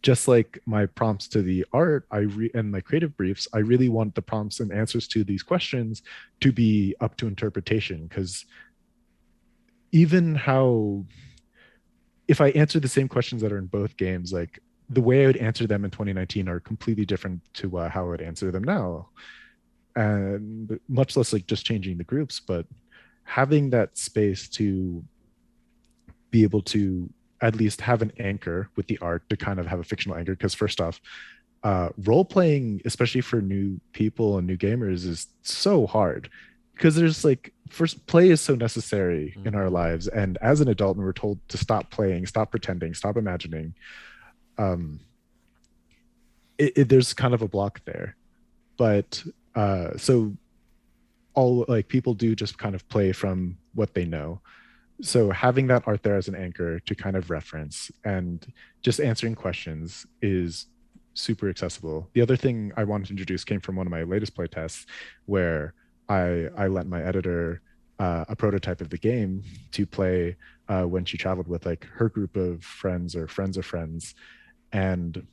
just like my prompts to the art, and my creative briefs, I really want the prompts and answers to these questions to be up to interpretation. Because even how, if I answer the same questions that are in both games, like the way I would answer them in 2019 are completely different to how I would answer them now, and much less like just changing the groups, but having that space to be able to at least have an anchor with the art, to kind of have a fictional anchor. Because first off, role playing, especially for new people and new gamers, is so hard, because there's like, first, play is so necessary in our lives, and as an adult when we're told to stop playing, stop pretending, stop imagining, um there's kind of a block there. But so all, like, people do just kind of play from what they know. So having that art there as an anchor to kind of reference, and just answering questions, is super accessible. The other thing I wanted to introduce came from one of my latest playtests, where I lent my editor a prototype of the game to play when she traveled with like her group of friends or friends of friends, and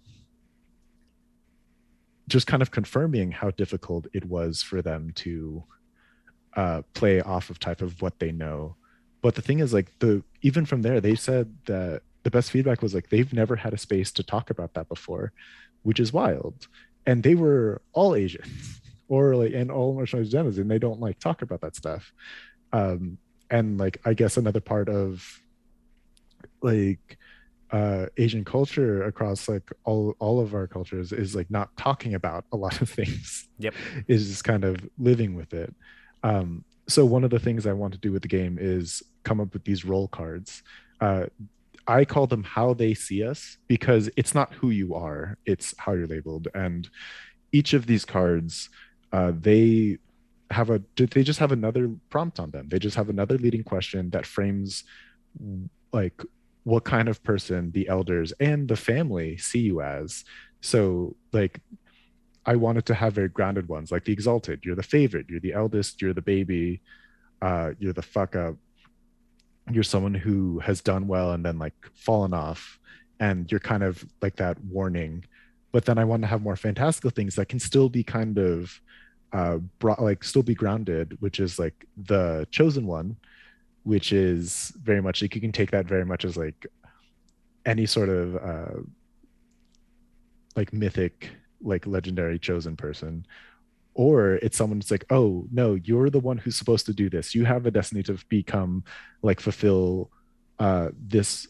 just kind of confirming how difficult it was for them to play off of type of what they know. But the thing is, like, the even from there, they said that the best feedback was like they've never had a space to talk about that before, which is wild. And they were all Asians or like, and all marginalized genders, and they don't like talk about that stuff. And like, I guess another part of like Asian culture across like all of our cultures is like not talking about a lot of things. Yep. Is just kind of living with it. So one of the things I want to do with the game is come up with these role cards. I call them how they see us, because it's not who you are, it's how you're labeled. And each of these cards, they they just have another prompt on them. They just have another leading question that frames like what kind of person the elders and the family see you as. So like, I wanted to have very grounded ones, like the exalted. You're the favorite, you're the eldest, you're the baby, you're the fuck up, you're someone who has done well and then like fallen off, and you're kind of like that warning. But then I want to have more fantastical things that can still be kind of like still be grounded, which is like the chosen one, which is very much like, you can take that very much as like any sort of like mythic, like legendary chosen person. Or it's someone that's like, oh no, you're the one who's supposed to do this, you have a destiny to become, like, fulfill this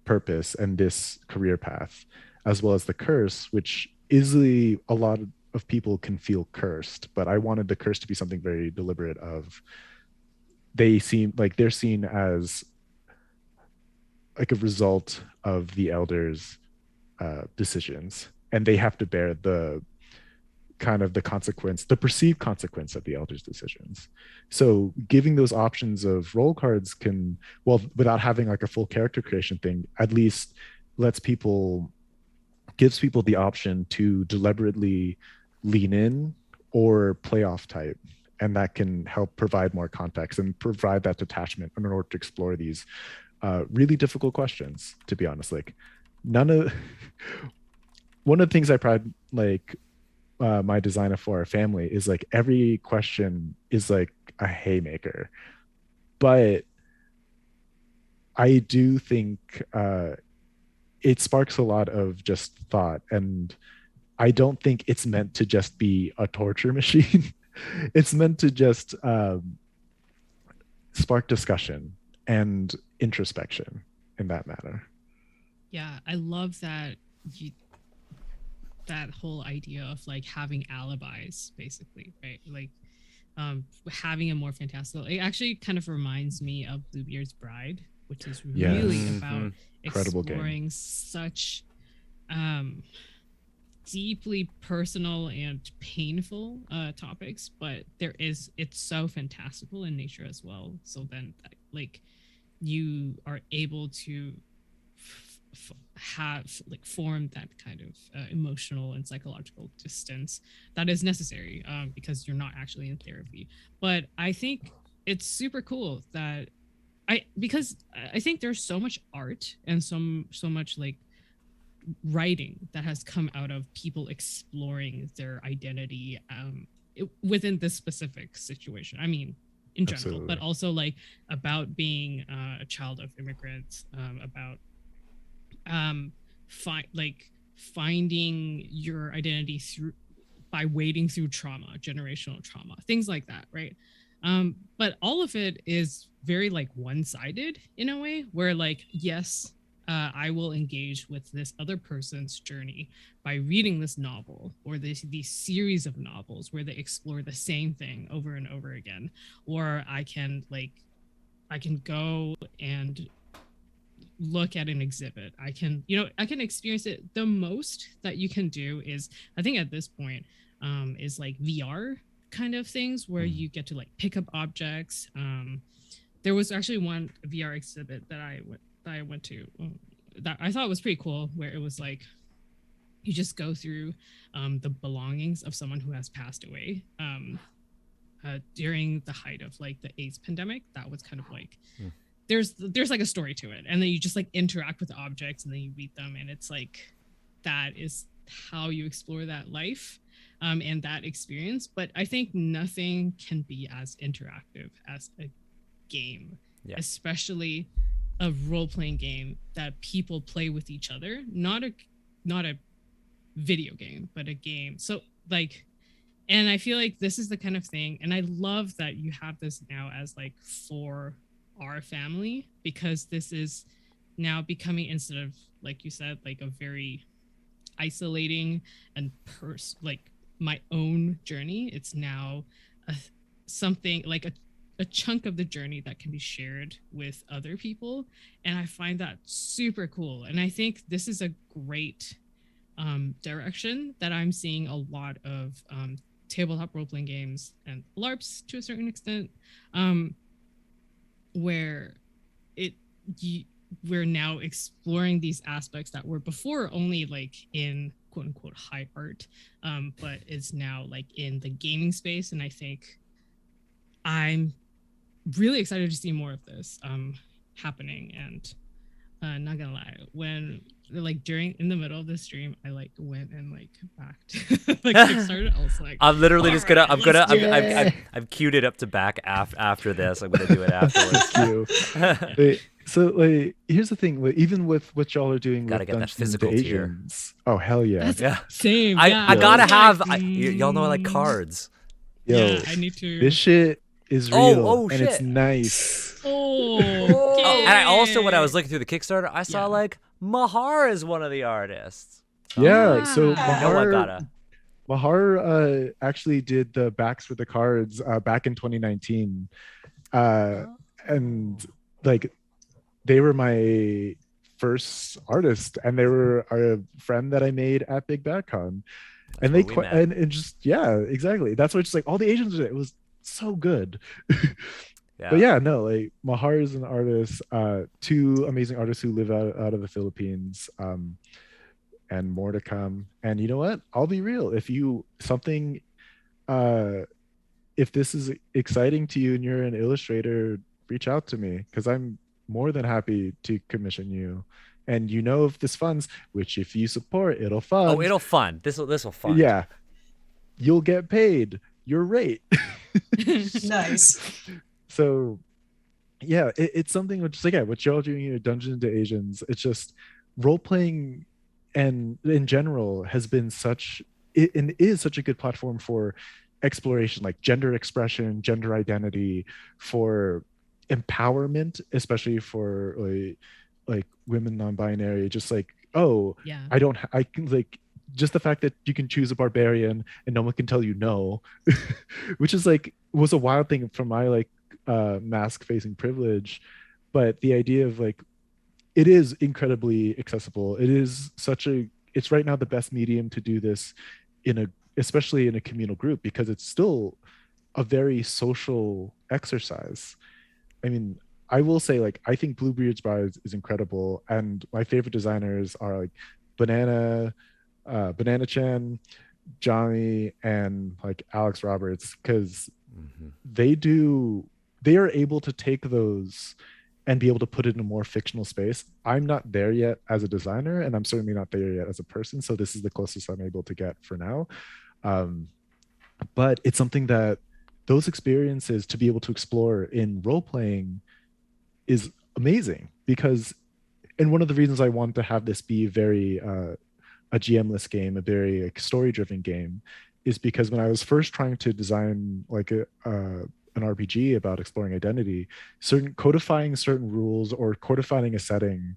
purpose and this career path. As well as the curse, which easily a lot of people can feel cursed, but I wanted the curse to be something very deliberate of, they seem like they're seen as like a result of the elders decisions, and they have to bear the kind of the consequence, the perceived consequence of the elders' decisions. So giving those options of role cards can, well, without having like a full character creation thing, at least lets people, gives people the option to deliberately lean in or play off type. And that can help provide more context and provide that detachment in order to explore these really difficult questions, to be honest. Like, none of, one of the things I pride like my designer for our family is like every question is like a haymaker. But I do think it sparks a lot of just thought, and I don't think it's meant to just be a torture machine. It's meant to just spark discussion and introspection in that matter. Yeah, I love that that whole idea of like having alibis, basically, right? Like having a more fantastical. It actually kind of reminds me of Bluebeard's Bride, which is really Yes. about Incredible game. exploring such deeply personal and painful topics, but it's so fantastical in nature as well. So then, like, you are able to have like form that kind of emotional and psychological distance that is necessary because you're not actually in therapy. But I think it's super cool that because I think there's so much art and so much like writing that has come out of people exploring their identity within this specific situation. I mean, in general, Absolutely. but also like about being a child of immigrants, about finding your identity through by wading through trauma, generational trauma, things like that, right? But all of it is very like one-sided in a way, where like, yes, I will engage with this other person's journey by reading this novel or these series of novels where they explore the same thing over and over again. Or I can go and look at an exhibit. I can experience it. The most that you can do is, I think at this point, is like VR kind of things where you get to like pick up objects. There was actually one VR exhibit that I went to that I thought was pretty cool, where it was like you just go through the belongings of someone who has passed away during the height of like the AIDS pandemic. That was kind of like there's like a story to it, and then you just like interact with the objects and then you read them, and it's like that is how you explore that life and that experience. But I think nothing can be as interactive as a game, especially a role-playing game that people play with each other, not a video game, but a game. So like, and I feel like this is the kind of thing, and I love that you have this now as like for our family, because this is now becoming, instead of like you said, like a very isolating and like my own journey, it's now something like a chunk of the journey that can be shared with other people. And I find that super cool. And I think this is a great direction that I'm seeing a lot of tabletop role-playing games and LARPs to a certain extent, where we're now exploring these aspects that were before only like in quote unquote high art, but it's now like in the gaming space. And I think I'm really excited to see more of this happening. And not gonna lie, when like in the middle of the stream, I like went and like backed like Kickstarter. I was like, I'm literally just gonna right, I've queued it up to back after this. I'm gonna do it afterwards. Thank you. Wait, so like here's the thing, even with what y'all are doing Gotta with get that Dungeons physical and tier. Asians. Oh hell yeah. Yeah. same. I Yeah, gotta was have like, y'all know I like cards. Yo, yeah, I need to. this shit is real and it's shit. nice. Oh, okay. And I also, when I was looking through the Kickstarter, I saw Yeah. like Mahar is one of the artists. Yeah, so Ah. No, I gotta. Mahar actually did the backs for the cards back in 2019. And like they were my first artist, and they were a friend that I made at Big Bad Con. And where they we quite met. and just exactly. That's what, just like all the Asians did. It was so good. Yeah. But yeah, no, like Mahar is an artist, two amazing artists who live out of the Philippines, and more to come. And you know what? I'll be real. If this is exciting to you and you're an illustrator, reach out to me, because I'm more than happy to commission you. And if this funds, which if you support, it'll fund. Oh, it'll fund. This will fund. Yeah, you'll get paid your rate. Nice. So yeah, it's something which is like, what y'all doing here, Dungeons to Asians, it's just role playing, and in general has been and is such a good platform for exploration, like gender expression, gender identity, for empowerment, especially for like women non-binary. Just like, Yeah. I can like, just the fact that you can choose a barbarian and no one can tell you no, which is like was a wild thing from my like mask facing privilege. But the idea of like, it is incredibly accessible. It's right now the best medium to do this especially in a communal group, because it's still a very social exercise. I mean, I will say, like, I think Bluebeard's Bride is incredible, and my favorite designers are like Banana Chan, Johnny, and like Alex Roberts, because they are able to take those and be able to put it in a more fictional space. I'm not there yet as a designer, and I'm certainly not there yet as a person. So this is the closest I'm able to get for now. Um, but it's something that those experiences to be able to explore in role playing is amazing because, and one of the reasons I want to have this be very a GM-less game, a very like, story-driven game, is because when I was first trying to design like an RPG about exploring identity, certain codifying certain rules or codifying a setting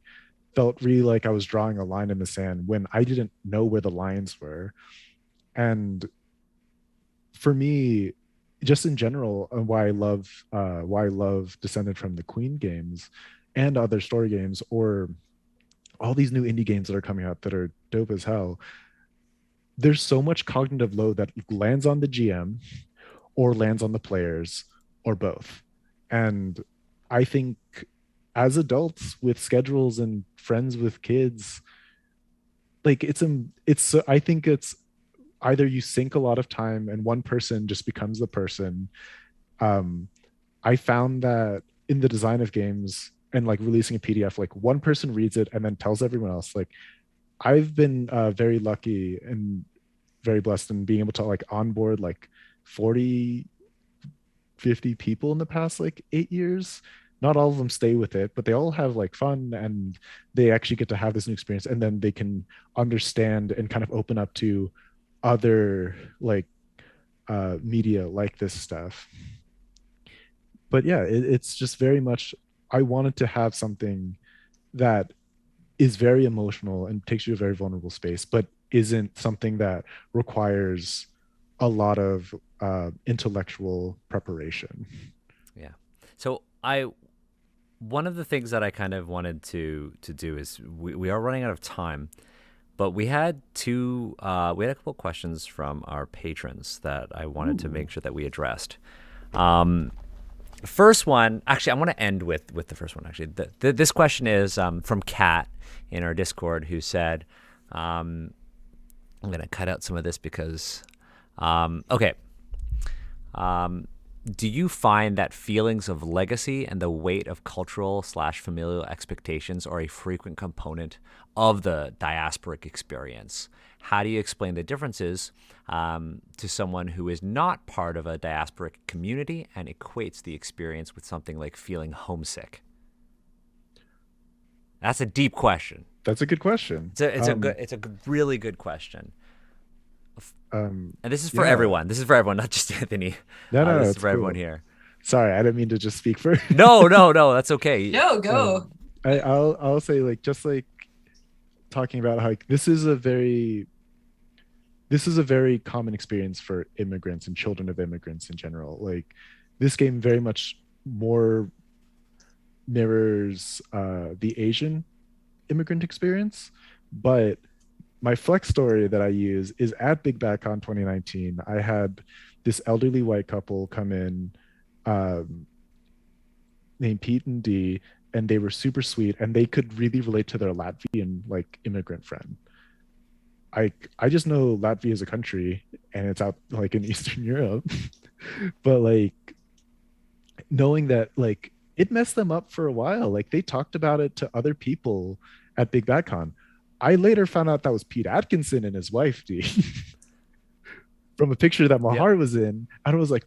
felt really like I was drawing a line in the sand when I didn't know where the lines were. And for me, just in general, why I love Descended from the Queen games and other story games or all these new indie games that are coming out that are dope as hell. There's so much cognitive load that lands on the GM or lands on the players or both. And I think as adults with schedules and friends with kids, like I think it's either you sink a lot of time and one person just becomes the person. I found that in the design of games and like releasing a PDF, like one person reads it and then tells everyone else. Like I've been very lucky and very blessed in being able to like onboard like 40, 50 people in the past like 8 years. Not all of them stay with it, but they all have like fun and they actually get to have this new experience, and then they can understand and kind of open up to other like media like this stuff. But yeah, it's just very much I wanted to have something that is very emotional and takes you to a very vulnerable space, but isn't something that requires a lot of intellectual preparation. Yeah. So one of the things that I kind of wanted to do is we are running out of time, but we had a couple questions from our patrons that I wanted to make sure that we addressed. First one, actually, I want to end with the first one. Actually, this question is from Kat in our Discord, who said, "I'm going to cut out some of this because, okay." Do you find that feelings of legacy and the weight of cultural/familial expectations are a frequent component of the diasporic experience? How do you explain the differences to someone who is not part of a diasporic community and equates the experience with something like feeling homesick? That's a deep question. That's a good question. It's a really good question. And this is for yeah. everyone. This is for everyone, not just Anthony. No, this is it's for everyone cool. here. Sorry, I didn't mean to just speak for. No, that's okay. No, go. I'll say like just like talking about how like, this is a very common experience for immigrants and children of immigrants in general. Like this game very much more mirrors the Asian immigrant experience, but my flex story that I use is at Big Bad Con 2019. I had this elderly white couple come in named Pete and Dee, and they were super sweet, and they could really relate to their Latvian like immigrant friend. I just know Latvia is a country and it's out like in Eastern Europe, but like knowing that like it messed them up for a while. Like they talked about it to other people at Big Bad Con. I later found out that was Pete Atkinson and his wife, Dee, from a picture that Mahar was in. And I was like,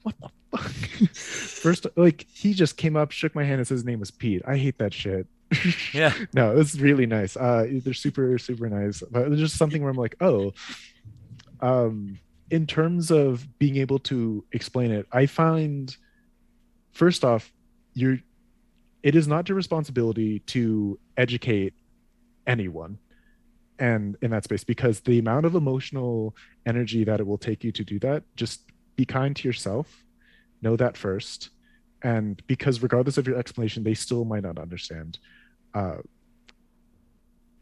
what the fuck? First, like, he just came up, shook my hand, and said his name was Pete. I hate that shit. Yeah. No, it was really nice. They're super, super nice. But there's just something where I'm like, in terms of being able to explain it, I find, first off, it is not your responsibility to educate anyone and in that space, because the amount of emotional energy that it will take you to do that, just be kind to yourself, know that first. And because regardless of your explanation, they still might not understand.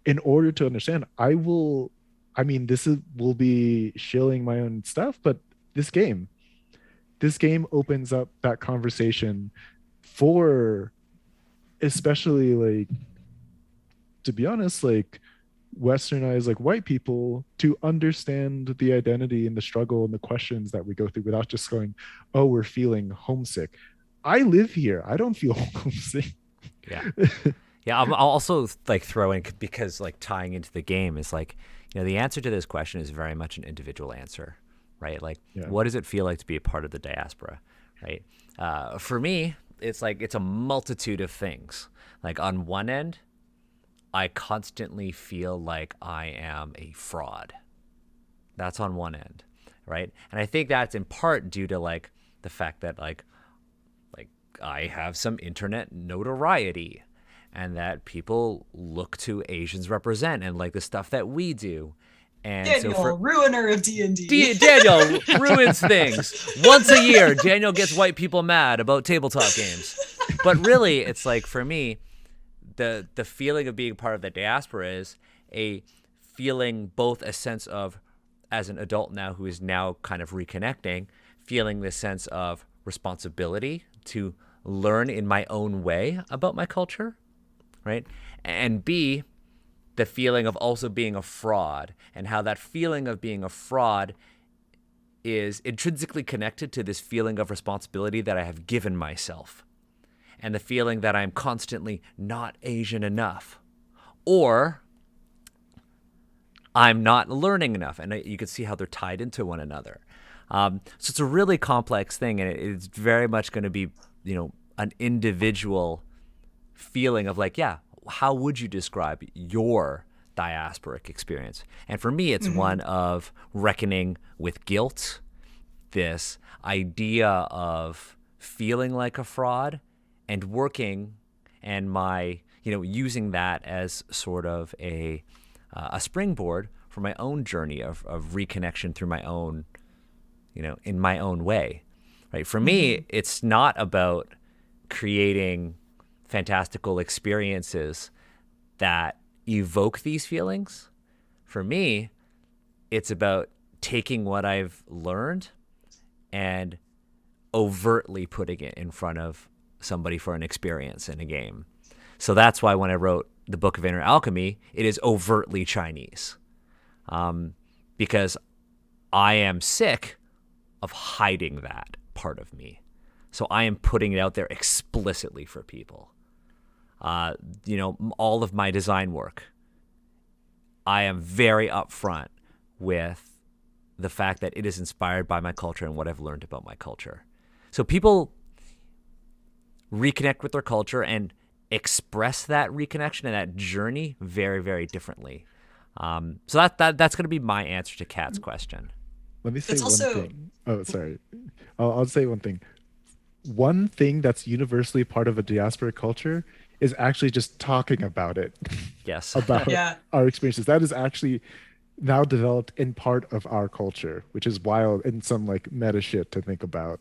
In order to understand, will be shilling my own stuff, but this game opens up that conversation for, especially like, to be honest, like westernized like white people, to understand the identity and the struggle and the questions that we go through without just going, oh, we're feeling homesick. I live here. I don't feel homesick. Yeah. Yeah, I'll also like throw in, because like tying into the game is like, the answer to this question is very much an individual answer, right? Like, Yeah. what does it feel like to be a part of the diaspora, right? For me, it's like it's a multitude of things. Like on one end, I constantly feel like I am a fraud. That's on one end, right? And I think that's in part due to like the fact that like I have some internet notoriety, and that people look to Asians represent, and like the stuff that we do. And Daniel, so for ruiner of D&D. Daniel ruins things once a year. Daniel gets white people mad about tabletop games. But really, it's like for me, the feeling of being part of the diaspora is a feeling, both a sense of, as an adult now who is now kind of reconnecting, feeling this sense of responsibility to learn in my own way about my culture, right? And B, the feeling of also being a fraud, and how that feeling of being a fraud is intrinsically connected to this feeling of responsibility that I have given myself, and the feeling that I'm constantly not Asian enough, or I'm not learning enough. And you can see how they're tied into one another. So it's a really complex thing, and it's very much going to be, an individual feeling of like, yeah, how would you describe your diasporic experience? And for me, it's one of reckoning with guilt, this idea of feeling like a fraud, and working, and my, using that as sort of a springboard for my own journey of reconnection through my own, in my own way, right? For me, it's not about creating fantastical experiences that evoke these feelings. For me, it's about taking what I've learned and overtly putting it in front of somebody for an experience in a game. So that's why when I wrote the Book of Inner Alchemy, it is overtly Chinese, because I am sick of hiding that part of me. So I am putting it out there explicitly for people. All of my design work, I am very upfront with the fact that it is inspired by my culture and what I've learned about my culture. So people reconnect with their culture and express that reconnection and that journey very, very differently. So that's going to be my answer to Kat's question. Let me say It's one also- thing. Oh, sorry. I'll say one thing. One thing that's universally part of a diaspora culture is actually just talking about it, Yes. about Yeah. our experiences. That is actually now developed in part of our culture, which is wild and some like meta shit to think about.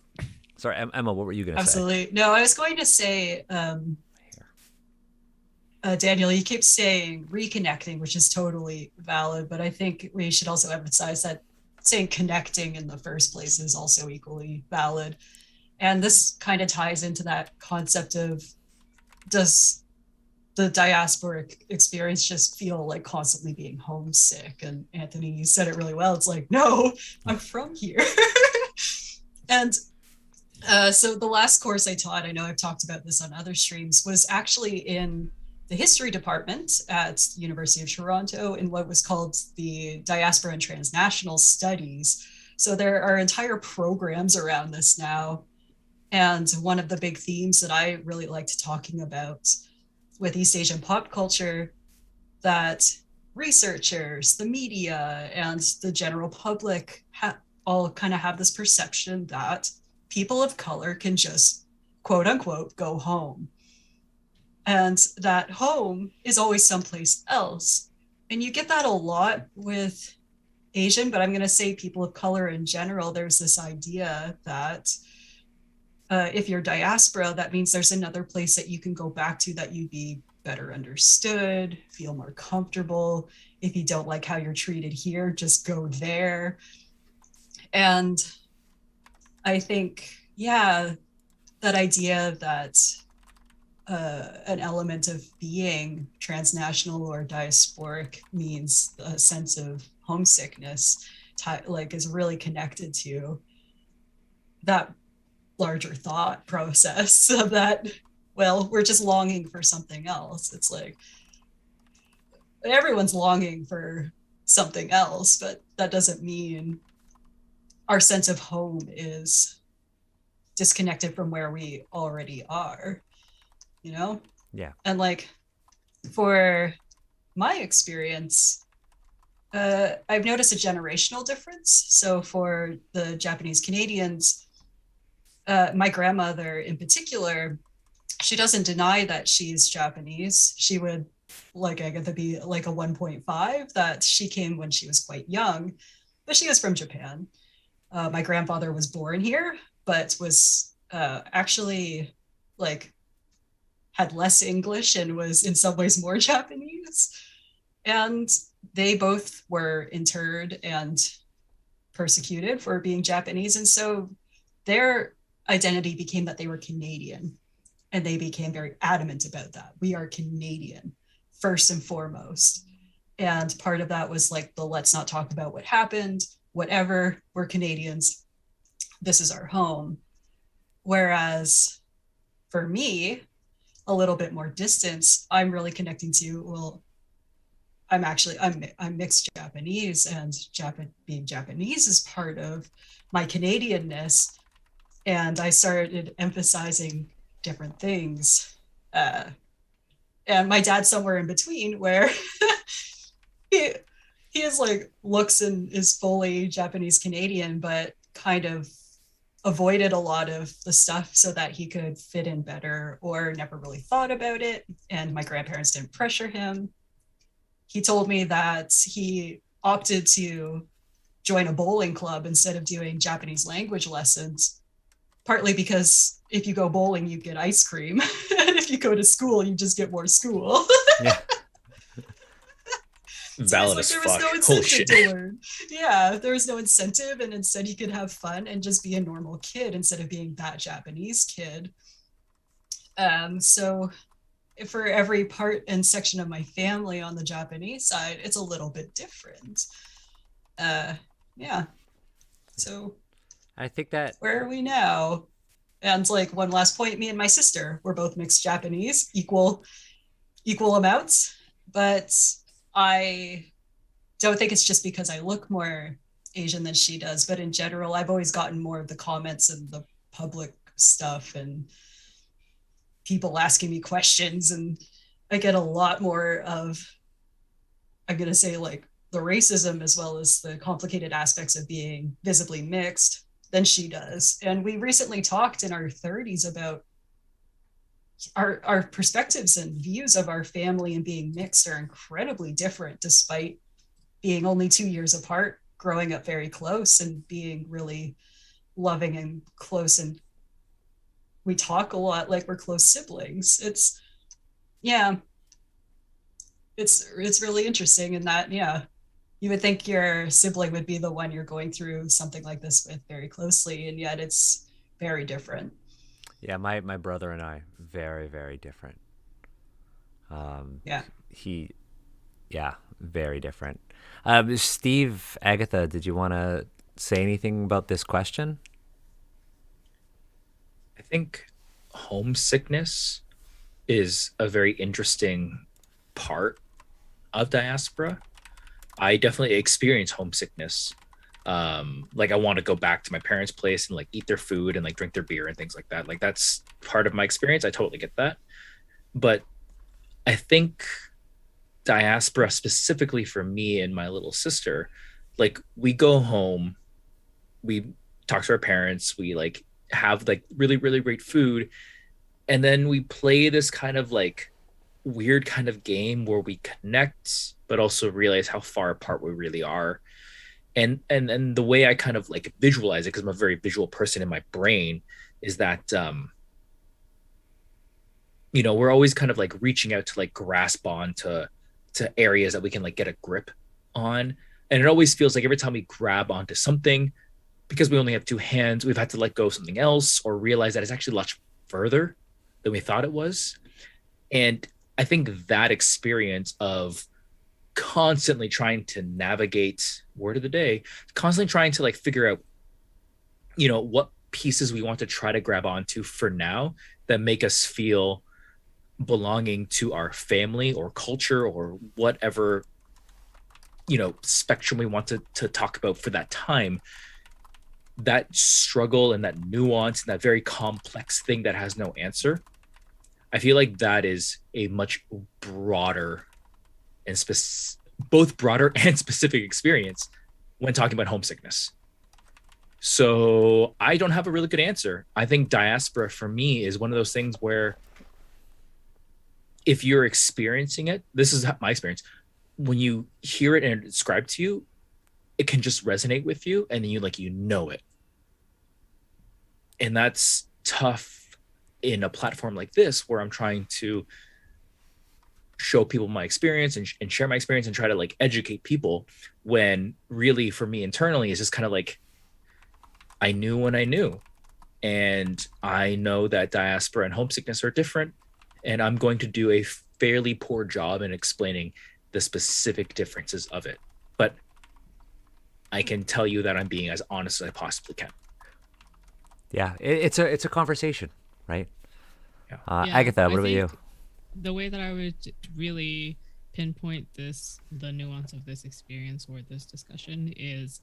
Sorry, Emma, what were you going to say? Absolutely. No, I was going to say, Daniel, you keep saying reconnecting, which is totally valid, but I think we should also emphasize that saying connecting in the first place is also equally valid. And this kind of ties into that concept of, does the diasporic experience just feel like constantly being homesick? And Anthony, you said it really well. It's like, no, I'm from here. And so the last course I taught, I know I've talked about this on other streams, was actually in the history department at University of Toronto in what was called the Diaspora and Transnational Studies. So there are entire programs around this now. And one of the big themes that I really liked talking about with East Asian pop culture, that researchers, the media, and the general public all kind of have this perception that people of color can just, quote unquote, go home. And that home is always someplace else. And you get that a lot with Asian, but I'm going to say people of color in general. There's this idea that if you're diaspora, that means there's another place that you can go back to that you'd be better understood, feel more comfortable. If you don't like how you're treated here, just go there. And I think, yeah, that idea that an element of being transnational or diasporic means a sense of homesickness, like is really connected to that larger thought process of that, well, we're just longing for something else. It's like everyone's longing for something else, but that doesn't mean our sense of home is disconnected from where we already are, you know? Yeah. And like for my experience, I've noticed a generational difference. So for the Japanese Canadians, my grandmother in particular, she doesn't deny that she's Japanese. She would, like Agatha, be like a 1.5, that she came when she was quite young, but she was from Japan. My grandfather was born here, but was actually like had less English and was in some ways more Japanese. And they both were interred and persecuted for being Japanese. And so their identity became that they were Canadian. And they became very adamant about that. We are Canadian, first and foremost. And part of that was like the let's not talk about what happened, whatever, we're Canadians. This is our home. Whereas for me, a little bit more distance, I'm really connecting to, well, I'm mixed Japanese, and being Japanese is part of my Canadianness. And I started emphasizing different things. And my dad's somewhere in between, where he is like looks and is fully Japanese Canadian, but kind of avoided a lot of the stuff so that he could fit in better, or never really thought about it. And my grandparents didn't pressure him. He told me that he opted to join a bowling club instead of doing Japanese language lessons, partly because if you go bowling, you get ice cream. And if you go to school, you just get more school. Yeah. Valid as there fuck. was no Holy incentive shit. to learn. Yeah, there was no incentive, and instead he could have fun and just be a normal kid instead of being that Japanese kid. So for every part and section of my family on the Japanese side, it's a little bit different. Yeah. So I think that where are we now? And like one last point, me and my sister were both mixed Japanese, equal amounts, but I don't think it's just because I look more Asian than she does, but in general, I've always gotten more of the comments and the public stuff and people asking me questions, and I get a lot more of, I'm going to say, like the racism as well as the complicated aspects of being visibly mixed than she does. And we recently talked in our 30s about our perspectives and views of our family and being mixed are incredibly different, despite being only 2 years apart, growing up very close and being really loving and close. And we talk a lot like we're close siblings. It's really interesting in that, yeah, you would think your sibling would be the one you're going through something like this with very closely, and yet it's very different. Yeah, my brother and I, very, very different. Yeah. Very different. Steve, Agatha, did you want to say anything about this question? I think homesickness is a very interesting part of diaspora. I definitely experience homesickness. Like I want to go back to my parents' place and like eat their food and like drink their beer and things like that. Like that's part of my experience. I totally get that. But I think diaspora, specifically for me and my little sister, like we go home, we talk to our parents, we like have like really, really great food. And then we play this kind of like weird kind of game where we connect, but also realize how far apart we really are. And the way I kind of like visualize it, because I'm a very visual person in my brain, is that we're always kind of like reaching out to like grasp on to areas that we can like get a grip on. And it always feels like every time we grab onto something, because we only have two hands, we've had to let go of something else or realize that it's actually much further than we thought it was. And I think that experience of constantly trying to navigate, word of the day, constantly trying to like figure out, pieces we want to try to grab onto for now that make us feel belonging to our family or culture or whatever, spectrum we want to talk about for that time. That struggle and that nuance and that very complex thing that has no answer, I feel like that is a much broader and both broader and specific experience when talking about homesickness. So I don't have a really good answer. I think Diaspora for me is one of those things where if you're experiencing it, this is my experience, when you hear it and described to you, it can just resonate with you, and then you know it. And that's tough in a platform like this where I'm trying to show people my experience and share my experience and try to educate people, when really for me internally it's just kind of I knew when I knew, and I know that diaspora and homesickness are different, and I'm going to do a fairly poor job in explaining the specific differences of it. But I can tell you that I'm being as honest as I possibly can. Yeah, it's a conversation, right? Yeah. Agatha, what about you? The way that I would really pinpoint the nuance of this experience or this discussion is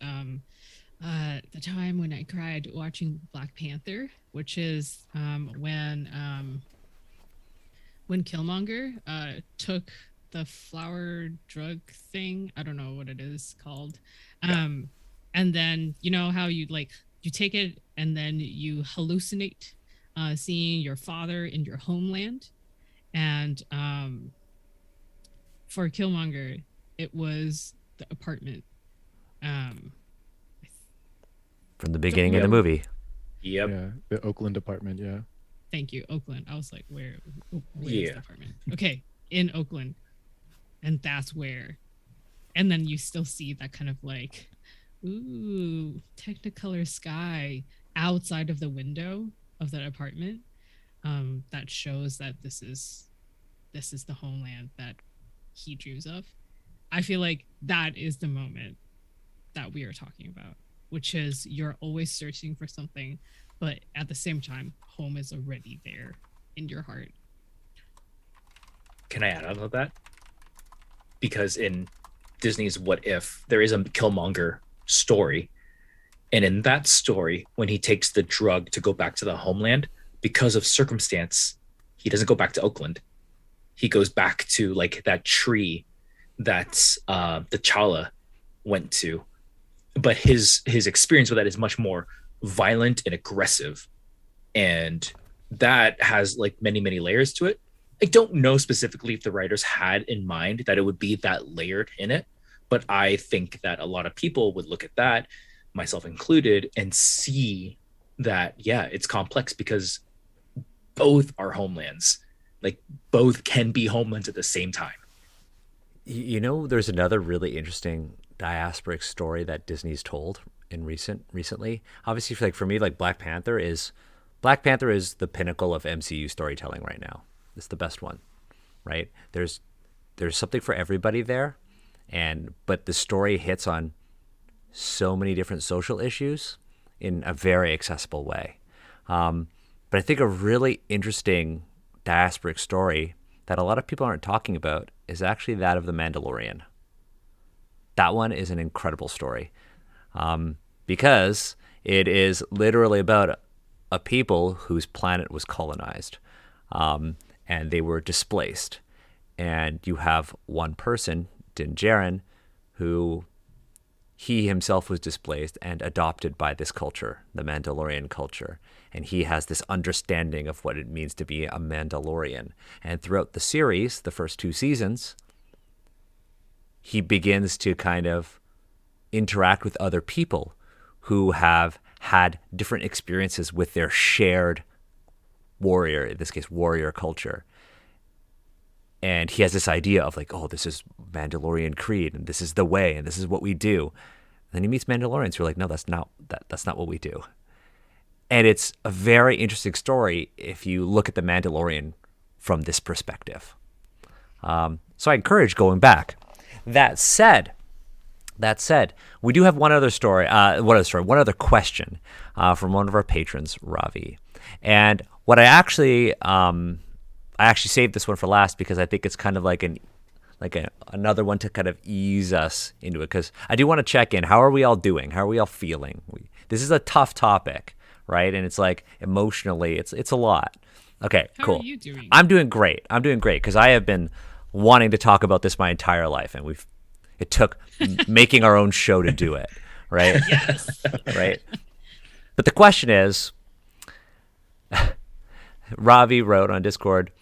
the time when I cried watching Black Panther, which is when Killmonger took the flower drug thing. I don't know what it is called. And then how you take it and then you hallucinate seeing your father in your homeland. And for Killmonger, it was the apartment. From the beginning of the movie. Yep. Yeah, the Oakland apartment. Yeah. Thank you, Oakland. I was like, where's Yeah. the apartment? Okay, in Oakland. And that's where. And then you still see that kind of Technicolor sky outside of the window of that apartment. That shows that this is the homeland that he dreams of. I feel like that is the moment that we are talking about, which is you're always searching for something, but at the same time, home is already there in your heart. Can I add on to that? Because in Disney's What If, there is a Killmonger story. And in that story, when he takes the drug to go back to the homeland, because of circumstance, he doesn't go back to Oakland. He goes back to that tree that T'Challa went to. But his experience with that is much more violent and aggressive. And that has many, many layers to it. I don't know specifically if the writers had in mind that it would be that layered in it, but I think that a lot of people would look at that, myself included, and see that, yeah, it's complex because both are homelands. Both can be homelands at the same time. There's another really interesting diasporic story that Disney's told in recently. Obviously, for me, Black Panther is the pinnacle of MCU storytelling right now. It's the best one, right? There's something for everybody there, but the story hits on so many different social issues in a very accessible way. But I think a really interesting diasporic story that a lot of people aren't talking about is actually that of The Mandalorian. That one is an incredible story because it is literally about a people whose planet was colonized and they were displaced. And you have one person, Din Djarin, who he himself was displaced and adopted by this culture, the Mandalorian culture. And he has this understanding of what it means to be a Mandalorian. And throughout the series, the first 2 seasons, he begins to kind of interact with other people who have had different experiences with their shared warrior, in this case, warrior culture. And he has this idea of this is Mandalorian creed, and this is the way, and this is what we do. And then he meets Mandalorians who are no, that's not what we do. And it's a very interesting story if you look at the Mandalorian from this perspective. So I encourage going back. That said, That said, we do have one other one other question from one of our patrons, Ravi. And what I actually saved this one for last because I think it's kind of like another one to kind of ease us into it. Because I do want to check in. How are we all doing? How are we all feeling? This is a tough topic, right? And it's like emotionally, it's a lot. Okay, How cool. are you doing? I'm doing great because I have been wanting to talk about this my entire life, and it took making our own show to do it, right? Yes. Right. But the question is, Ravi wrote on Discord,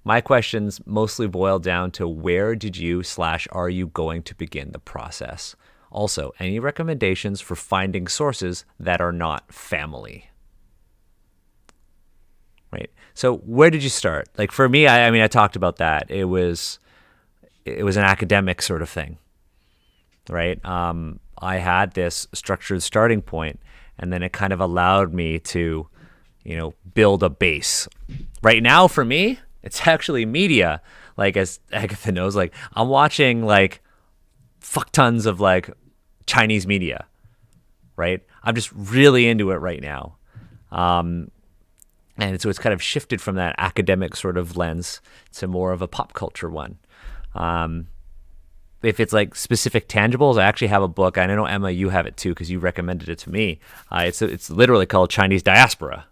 my questions mostly boil down to where did you / are you going to begin the process? Also, any recommendations for finding sources that are not family? Right. So where did you start? Like for me, I mean, I talked about that. It was an academic sort of thing, right? I had this structured starting point, and then it kind of allowed me to, build a base. Right now, for me, it's actually media. Like as Agatha knows, like I'm watching like fuck tons of like Chinese media, right? I'm just really into it right now. And so it's kind of shifted from that academic sort of lens to more of a pop culture one. If it's like specific tangibles, I actually have a book. I know, Emma, you have it too because you recommended it to me. It's literally called Chinese Diaspora.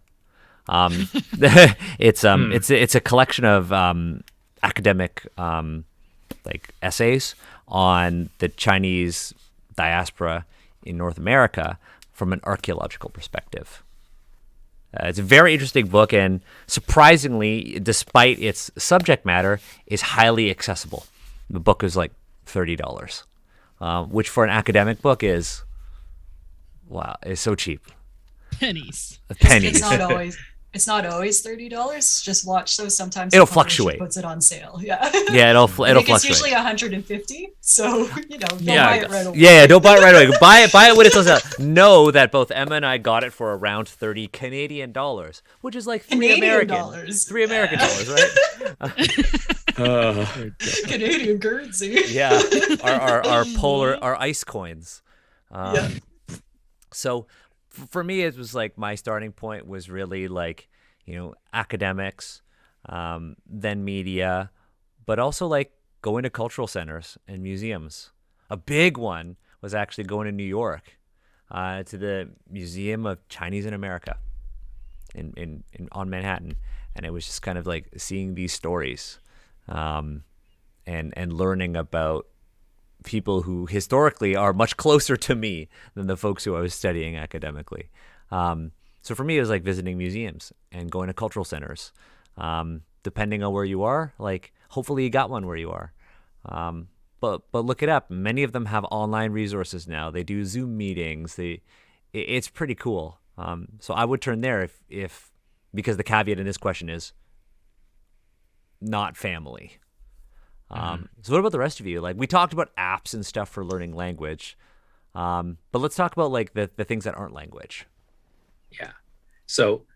It's a collection of academic like essays on the Chinese diaspora in North America from an archaeological perspective. It's a very interesting book, and surprisingly, despite its subject matter, is highly accessible. The book is like $30, which for an academic book is so cheap. Pennies. Pennies. It's not always $30. Just watch those. Sometimes It'll the publisher fluctuate. Puts it on sale. Yeah. Yeah, it'll I think fluctuate. it's usually $150. So don't Yeah, buy it right away. yeah, don't buy it right away. Buy it when it's on sale. Know that both Emma and I got it for around 30 Canadian dollars, which is like Canadian dollars, right? Canadian currency. Yeah, our ice coins. Yeah. So for me, it was like my starting point was really like, academics, then media, but also like going to cultural centers and museums. A big one was actually going to New York, to the Museum of Chinese in America in on Manhattan. And it was just kind of like seeing these stories, and learning about people who historically are much closer to me than the folks who I was studying academically. So for me, it was like visiting museums and going to cultural centers. Depending on where you are, like hopefully you got one where you are. But look it up. Many of them have online resources now. They do Zoom meetings. It's pretty cool. So I would turn there if because the caveat in this question is not family. So what about the rest of you? Like we talked about apps and stuff for learning language, but let's talk about like the things that aren't language. Yeah. So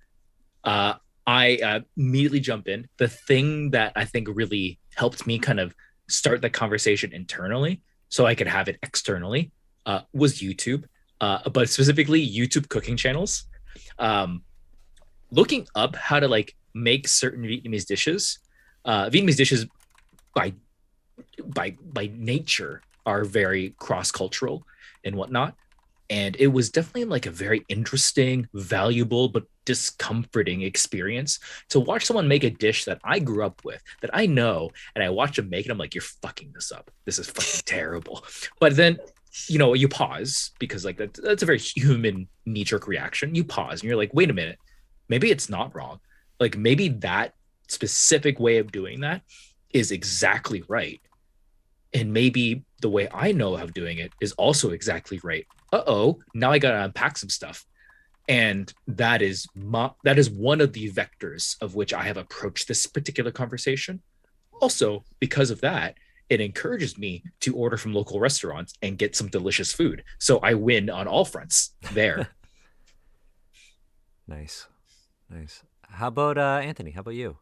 I immediately jump in. The thing that I think really helped me kind of start the conversation internally so I could have it externally was YouTube, but specifically YouTube cooking channels. Looking up how to like make certain Vietnamese dishes. Vietnamese dishes by nature are very cross-cultural and whatnot. And it was definitely like a very interesting, valuable, but discomforting experience to watch someone make a dish that I grew up with, that I know, and I watch them make it. I'm like, you're fucking this up. This is fucking terrible. But then, you pause because like that's a very human knee-jerk reaction. You pause and you're like, wait a minute, maybe it's not wrong. Like maybe that specific way of doing that is exactly right. And maybe the way I know of doing it is also exactly right. Now I gotta unpack some stuff. And that is one of the vectors of which I have approached this particular conversation. Also, because of that, it encourages me to order from local restaurants and get some delicious food. So I win on all fronts there. Nice. How about Anthony? How about you?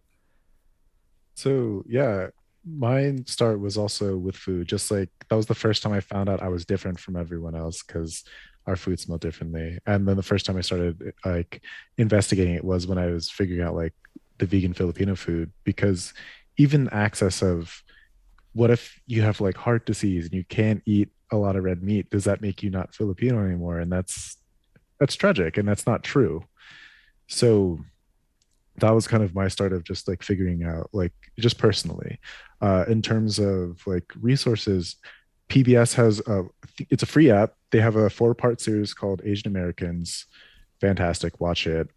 So yeah, Mine start was also with food. Just like that was the first time I found out I was different from everyone else because our food smelled differently. And then the first time I started like investigating it was when I was figuring out like the vegan Filipino food, because even access of what if you have like heart disease and you can't eat a lot of red meat? Does that make you not Filipino anymore? And that's tragic and that's not true. So that was kind of my start of just like figuring out like just personally in terms of like resources. PBS has it's a free app. They have a 4-part series called Asian Americans. Fantastic, watch it.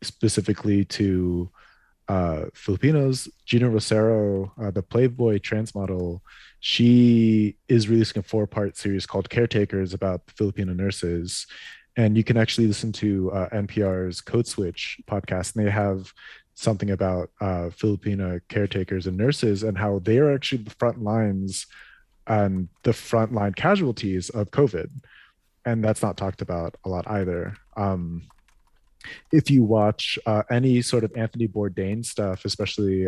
Specifically to Filipinos. Gina Rosero, the Playboy trans model, she is releasing a 4-part series called Caretakers about Filipino nurses. And you can actually listen to NPR's Code Switch podcast, and they have something about Filipino caretakers and nurses and how they are actually the front lines and the frontline casualties of COVID. And that's not talked about a lot either. If you watch any sort of Anthony Bourdain stuff, especially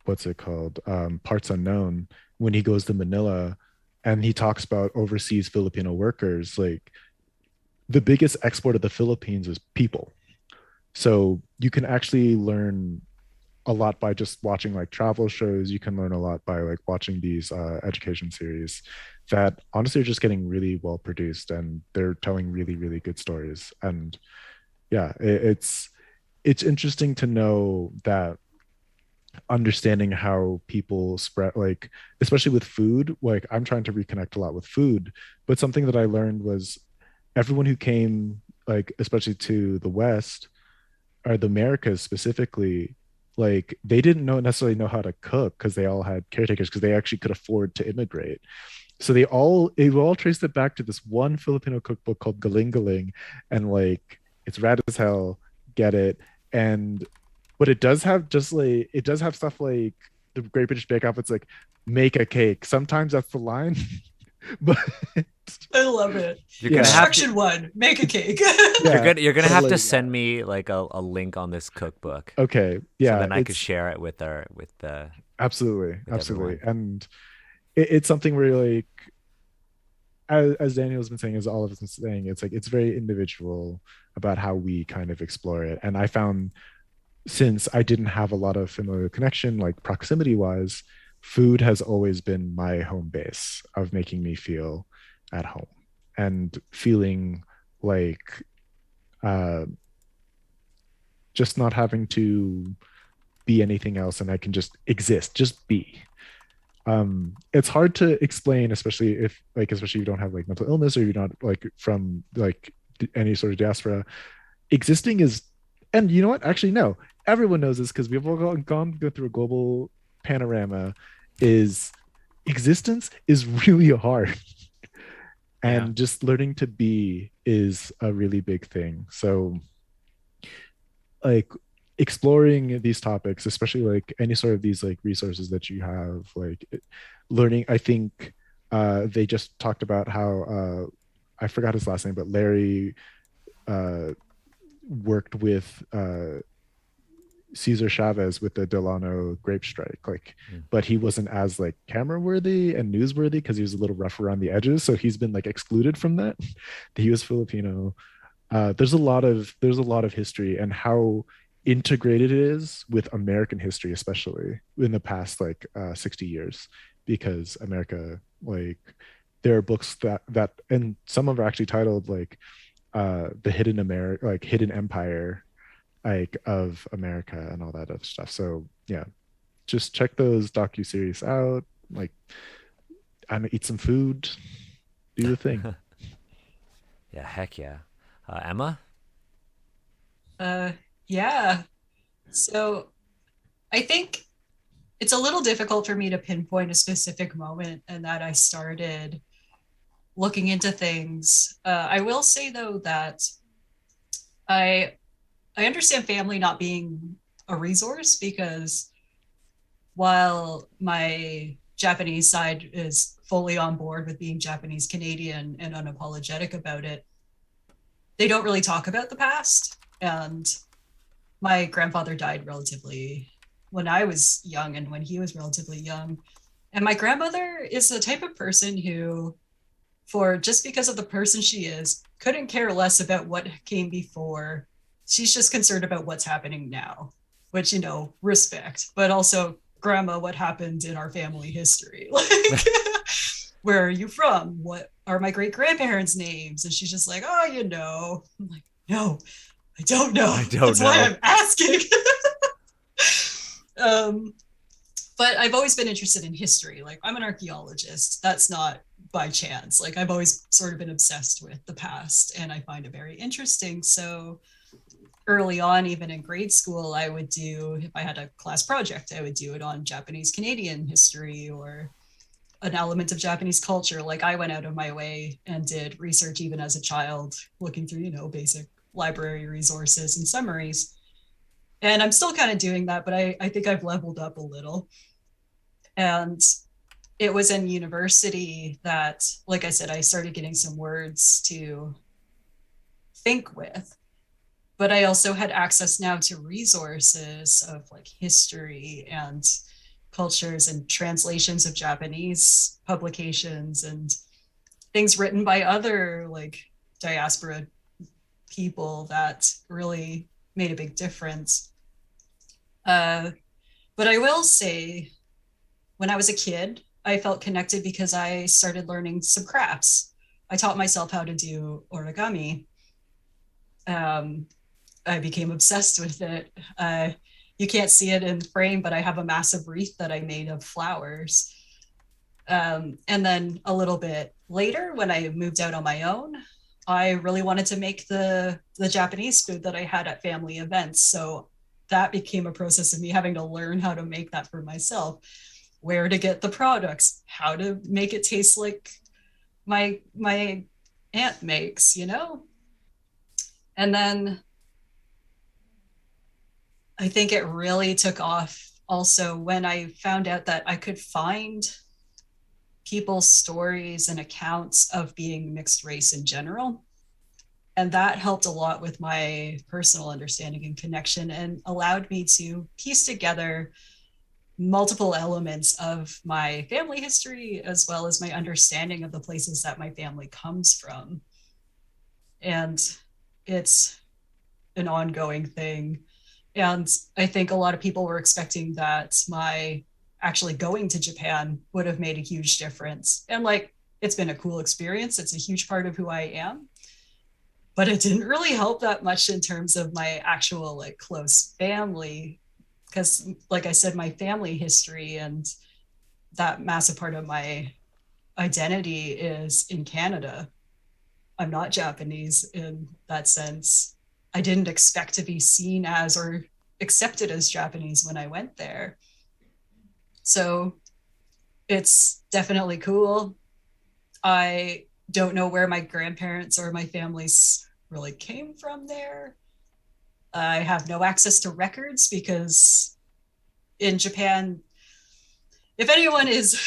what's it called, Parts Unknown, when he goes to Manila and he talks about overseas Filipino workers, like the biggest export of the Philippines is people. So you can actually learn a lot by just watching like travel shows. You can learn a lot by like watching these education series that honestly are just getting really well produced, and they're telling really, really good stories. And yeah, it's interesting to know that understanding how people spread, like especially with food, like I'm trying to reconnect a lot with food, but something that I learned was everyone who came, like especially to the West or the Americas specifically, like they didn't necessarily know how to cook because they all had caretakers because they actually could afford to immigrate. So they all traced it back to this one Filipino cookbook called Galing Galing, and like it's rad as hell. Get it? And but it does have just like it does have stuff like the Great British Bake Off. It's like make a cake. Sometimes that's the line, but I love it. You're Yeah. gonna have to, Instruction one: make a cake. yeah, you're gonna but, have to like, send me like a link on this cookbook, okay, so yeah, then I could it's share it with our with the absolutely, with absolutely, everyone. and it's something where like as Daniel's been saying, as all of us been saying, it's like it's very individual about how we kind of explore it. And I found since I didn't have a lot of familial connection, like proximity wise, food has always been my home base of making me feel at home and feeling like uh, just not having to be anything else and I can just exist, just be. It's hard to explain, especially if you don't have like mental illness or you're not like from like any sort of diaspora. Existing is, and you know what, actually no, everyone knows this because we've all go through a global panorama, is existence is really hard. Yeah. And just learning to be is a really big thing. So like exploring these topics, especially like any sort of these like resources that you have, like learning, I think they just talked about how I forgot his last name, but Larry uh worked with Cesar Chavez with the Delano grape strike, like, but he wasn't as like camera worthy and newsworthy because he was a little rough around the edges, so he's been like excluded from that. He was Filipino. There's a lot of history and how integrated it is with American history, especially in the past like 60 years, because America, like there are books that and some of them are actually titled like the hidden America, like hidden empire, like of America and all that other stuff. So yeah, just check those docu-series out, like and eat some food, do the thing. Yeah, heck yeah. Emma? uh, yeah. So I think it's a little difficult for me to pinpoint a specific moment and that I started looking into things. I will say though that I I understand family not being a resource because while my Japanese side is fully on board with being Japanese Canadian and unapologetic about it, they don't really talk about the past. And my grandfather died relatively when I was young and when he was relatively young. And my grandmother is the type of person who, for just because of the person she is, couldn't care less about what came before. She's just concerned about what's happening now, which, respect, but also, grandma, what happened in our family history? Like, where are you from? What are my great grandparents' names? And she's just like, oh, I'm like, no, I don't know. I don't That's know. why I'm asking. But I've always been interested in history. Like, I'm an archaeologist. That's not by chance. Like, I've always sort of been obsessed with the past, and I find it very interesting. So early on, even in grade school, I would do, if I had a class project, I would do it on Japanese Canadian history or an element of Japanese culture. Like, I went out of my way and did research even as a child, looking through, basic library resources and summaries. And I'm still kind of doing that, but I think I've leveled up a little. And it was in university that, like I said, I started getting some words to think with. But I also had access now to resources of like history and cultures and translations of Japanese publications and things written by other like diaspora people that really made a big difference. But I will say, when I was a kid, I felt connected because I started learning some crafts. I taught myself how to do origami. I became obsessed with it. You can't see it in the frame, but I have a massive wreath that I made of flowers. And then a little bit later, when I moved out on my own, I really wanted to make the Japanese food that I had at family events. So that became a process of me having to learn how to make that for myself, where to get the products, how to make it taste like my aunt makes, And then I think it really took off also when I found out that I could find people's stories and accounts of being mixed race in general. And that helped a lot with my personal understanding and connection, and allowed me to piece together multiple elements of my family history, as well as my understanding of the places that my family comes from. And it's an ongoing thing. And I think a lot of people were expecting that my actually going to Japan would have made a huge difference. And like, it's been a cool experience. It's a huge part of who I am. But it didn't really help that much in terms of my actual like close family. Because like I said, my family history and that massive part of my identity is in Canada. I'm not Japanese in that sense. I didn't expect to be seen as or accepted as Japanese when I went there. So it's definitely cool. I don't know where my grandparents or my families really came from there. I have no access to records because in Japan, if anyone is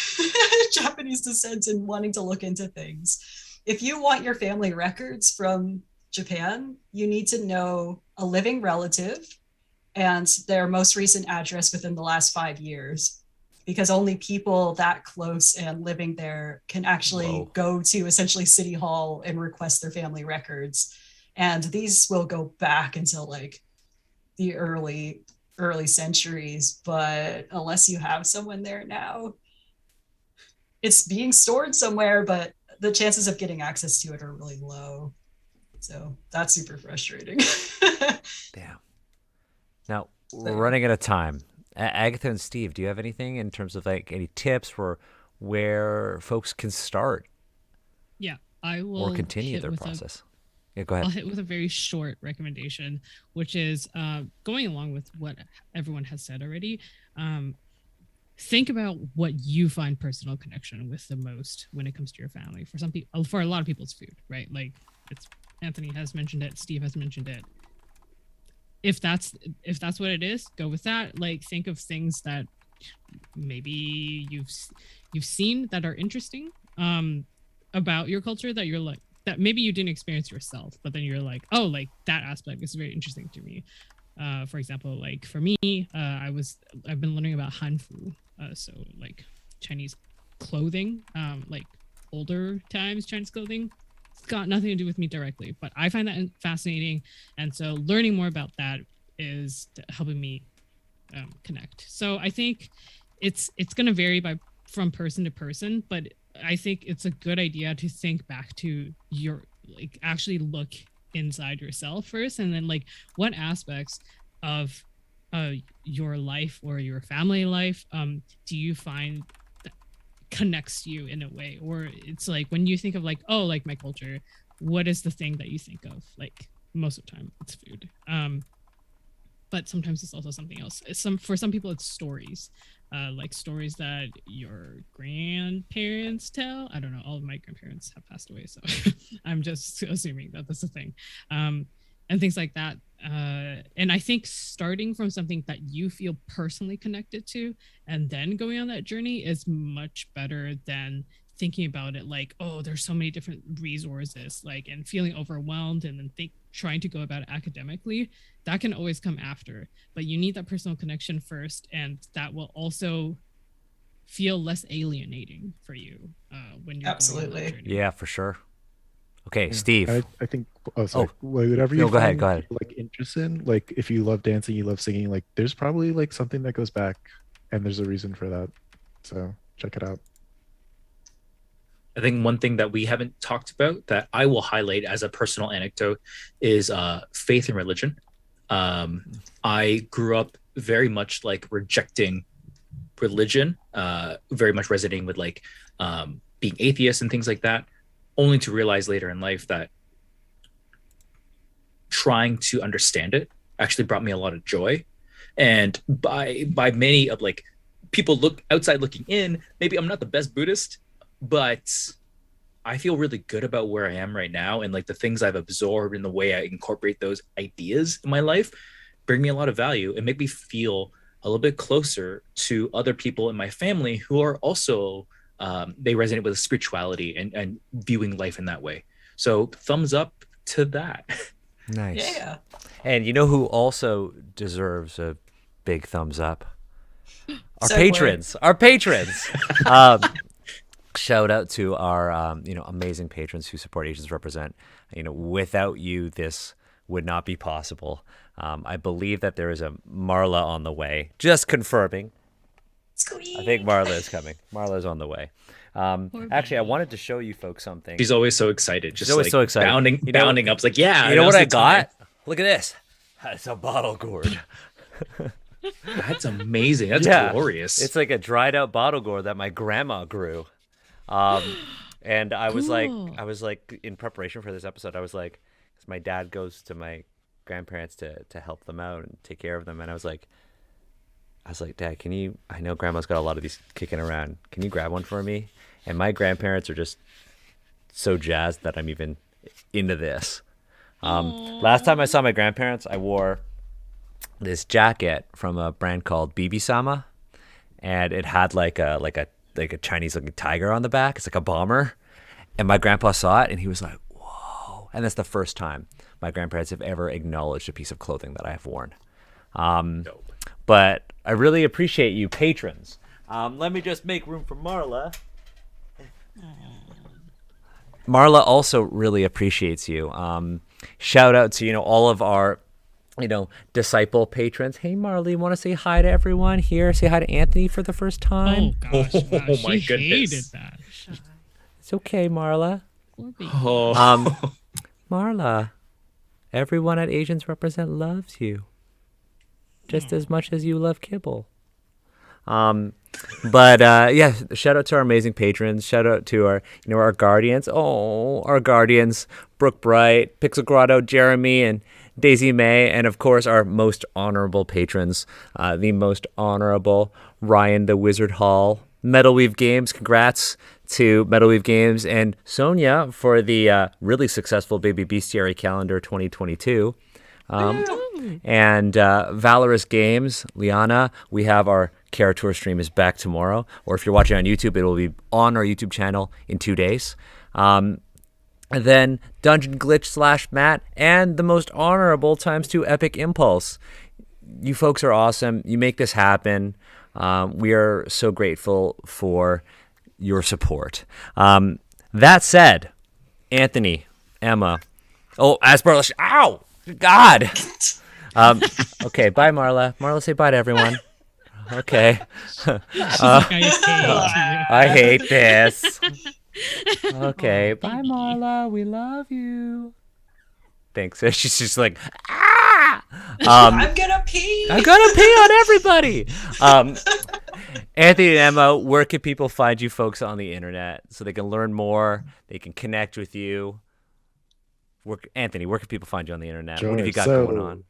Japanese descent and wanting to look into things, if you want your family records from Japan, you need to know a living relative and their most recent address within the last 5 years, because only people that close and living there can actually go to essentially City Hall and request their family records. And these will go back until like the early centuries, but unless you have someone there now, it's being stored somewhere, but the chances of getting access to it are really low. So that's super frustrating. Damn. Now we're running out of time. Agatha and Steve, do you have anything in terms of like any tips for where folks can start? Yeah, I will. Or continue their process. Yeah, go ahead. I'll hit with a very short recommendation, which is going along with what everyone has said already. Think about what you find personal connection with the most when it comes to your family. For some people, for a lot of people, it's food, right? Like it's Anthony has mentioned it, Steve has mentioned it. If that's what it is, go with that. Like think of things that maybe you've seen that are interesting about your culture that you're like, that maybe you didn't experience yourself, but then you're like, oh, like that aspect is very interesting to me. For example, like for me, I've been learning about Hanfu, so like Chinese clothing, like older times Chinese clothing. It's got nothing to do with me directly, but I find that fascinating, and so learning more about that is helping me connect. So I think it's going to vary from person to person, but I think it's a good idea to think back to your, like, actually look inside yourself first, and then like what aspects of your life or your family life do you find that connects you in a way, or it's like when you think of like, oh, like my culture, what is the thing that you think of? Like most of the time it's food, but sometimes it's also something else. For some people it's stories, like stories that your grandparents tell. I don't know, all of my grandparents have passed away, so I'm just assuming that that's a thing, and things like that. And I think starting from something that you feel personally connected to and then going on that journey is much better than thinking about it like, oh, there's so many different resources, like, and feeling overwhelmed and then trying to go about it academically. That can always come after, but you need that personal connection first, and that will also feel less alienating for you when you're going on that journey. Yeah, for sure. Okay, Steve. I think. Oh, sorry. Whatever No, you go ahead. find Go ahead. like interest in, like if you love dancing, you love singing, like there's probably like something that goes back, and there's a reason for that. So check it out. I think one thing that we haven't talked about that I will highlight as a personal anecdote is faith and religion. I grew up very much like rejecting religion, very much resonating with like being atheist and things like that, only to realize later in life that trying to understand it actually brought me a lot of joy. And by many of like people outside looking in, maybe I'm not the best Buddhist, but I feel really good about where I am right now, and like the things I've absorbed and the way I incorporate those ideas in my life bring me a lot of value and make me feel a little bit closer to other people in my family who are also they resonate with spirituality and viewing life in that way. So thumbs up to that. Nice. Yeah. And you know who also deserves a big thumbs up? Our Segue. patrons. Our patrons. Shout out to our amazing patrons who support Asians Represent. Without you, this would not be possible. I believe that there is a Marla on the way. Just confirming. Squeak. I think Marla is coming. Marla's on the way. Actually, I wanted to show you folks something. She's always so excited. Just always like so excited. bounding up. It's like, yeah. You know what now's I the time. got? Look at this. It's a bottle gourd. That's amazing. That's glorious. It's like a dried out bottle gourd that my grandma grew. And I was like, in preparation for this episode, I was like, because my dad goes to my grandparents to help them out and take care of them, and I was like, Dad, I know grandma's got a lot of these kicking around. Can you grab one for me? And my grandparents are just so jazzed that I'm even into this. Last time I saw my grandparents, I wore this jacket from a brand called BB Sama, and it had like a Chinese looking tiger on the back. It's like a bomber. And my grandpa saw it and he was like, whoa. And that's the first time my grandparents have ever acknowledged a piece of clothing that I have worn. Dope. But I really appreciate you patrons. Let me just make room for Marla. Marla also really appreciates you. Shout out to, all of our, disciple patrons. Hey, Marla, you want to say hi to everyone here? Say hi to Anthony for the first time. Oh gosh, wow, Oh my she goodness. hated that. It's okay, Marla. Poor baby. Oh. Marla, everyone at Asians Represent loves you just as much as you love kibble. But shout out to our amazing patrons. Shout out to our guardians. Oh, our guardians, Brooke Bright, Pixel Grotto, Jeremy, and Daisy May, and of course our most honorable patrons, the most honorable Ryan the Wizard Hall, Metalweave Games. Congrats to Metalweave Games and Sonia for the really successful Baby Bestiary Calendar 2022. And Valorous Games, Liana, we have our Caritour stream is back tomorrow, or if you're watching on YouTube, it will be on our YouTube channel in 2 days. And then Dungeon Glitch / Matt and the most honorable ×2 Epic Impulse. you folks are awesome. You make this happen. We are so grateful for your support. That said, Anthony, Emma, as Marla, ow, God. Okay, bye, Marla. Marla, say bye to everyone. Okay. She's like, I I hate this. hate you. Okay, Aw, bye, baby. Marla. We love you. Thanks. She's just like, ah. I'm gonna pee. I'm gonna pee on everybody. Anthony and Emma, where can people find you folks on the internet so they can learn more? They can connect with you. Anthony, where can people find you on the internet? What have you got going on?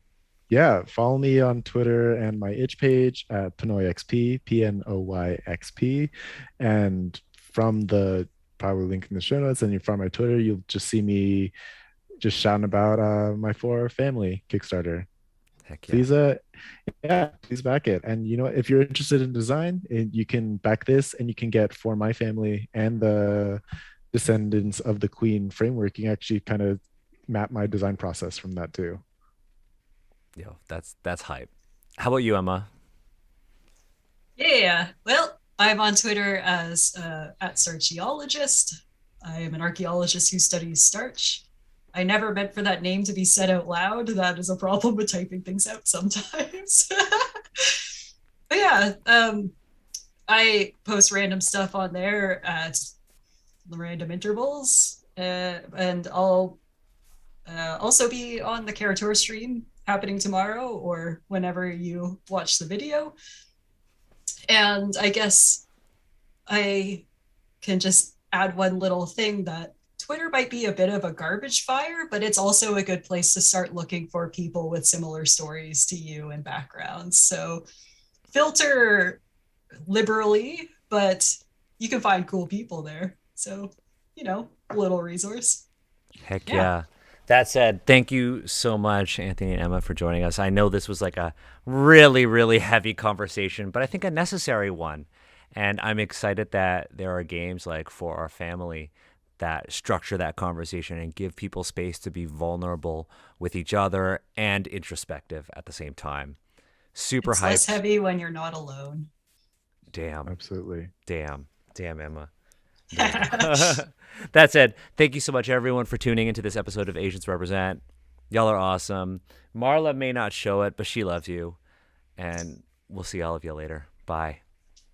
Yeah, follow me on Twitter and my itch page at PnoyXP, PNOYXP. And from the probably link in the show notes and from my Twitter, you'll just see me just shouting about my For Family Kickstarter. Heck yeah. Please back it. And if you're interested in design, you can back this and you can get For My Family and the Descendants of the Queen framework. You can actually kind of map my design process from that too. Yo, that's hype. How about you, Emma? Yeah. Well, I'm on Twitter as at Starchiologist. I am an archaeologist who studies starch. I never meant for that name to be said out loud. That is a problem with typing things out sometimes. But yeah, I post random stuff on there at random intervals, and I'll also be on the Carator stream happening tomorrow or whenever you watch the video. And I guess I can just add one little thing that Twitter might be a bit of a garbage fire, but it's also a good place to start looking for people with similar stories to you and backgrounds. So filter liberally, but you can find cool people there. So, a little resource. Heck yeah. That said, thank you so much, Anthony and Emma, for joining us. I know this was like a really, really heavy conversation, but I think a necessary one. And I'm excited that there are games like For Our Family that structure that conversation and give people space to be vulnerable with each other and introspective at the same time. Super It's hyped. less heavy when you're not alone. Damn. Absolutely. Damn, Emma. That said, thank you so much, everyone, for tuning into this episode of Asians Represent. Y'all are awesome. Marla may not show it, but she loves you. And we'll see all of you later. Bye.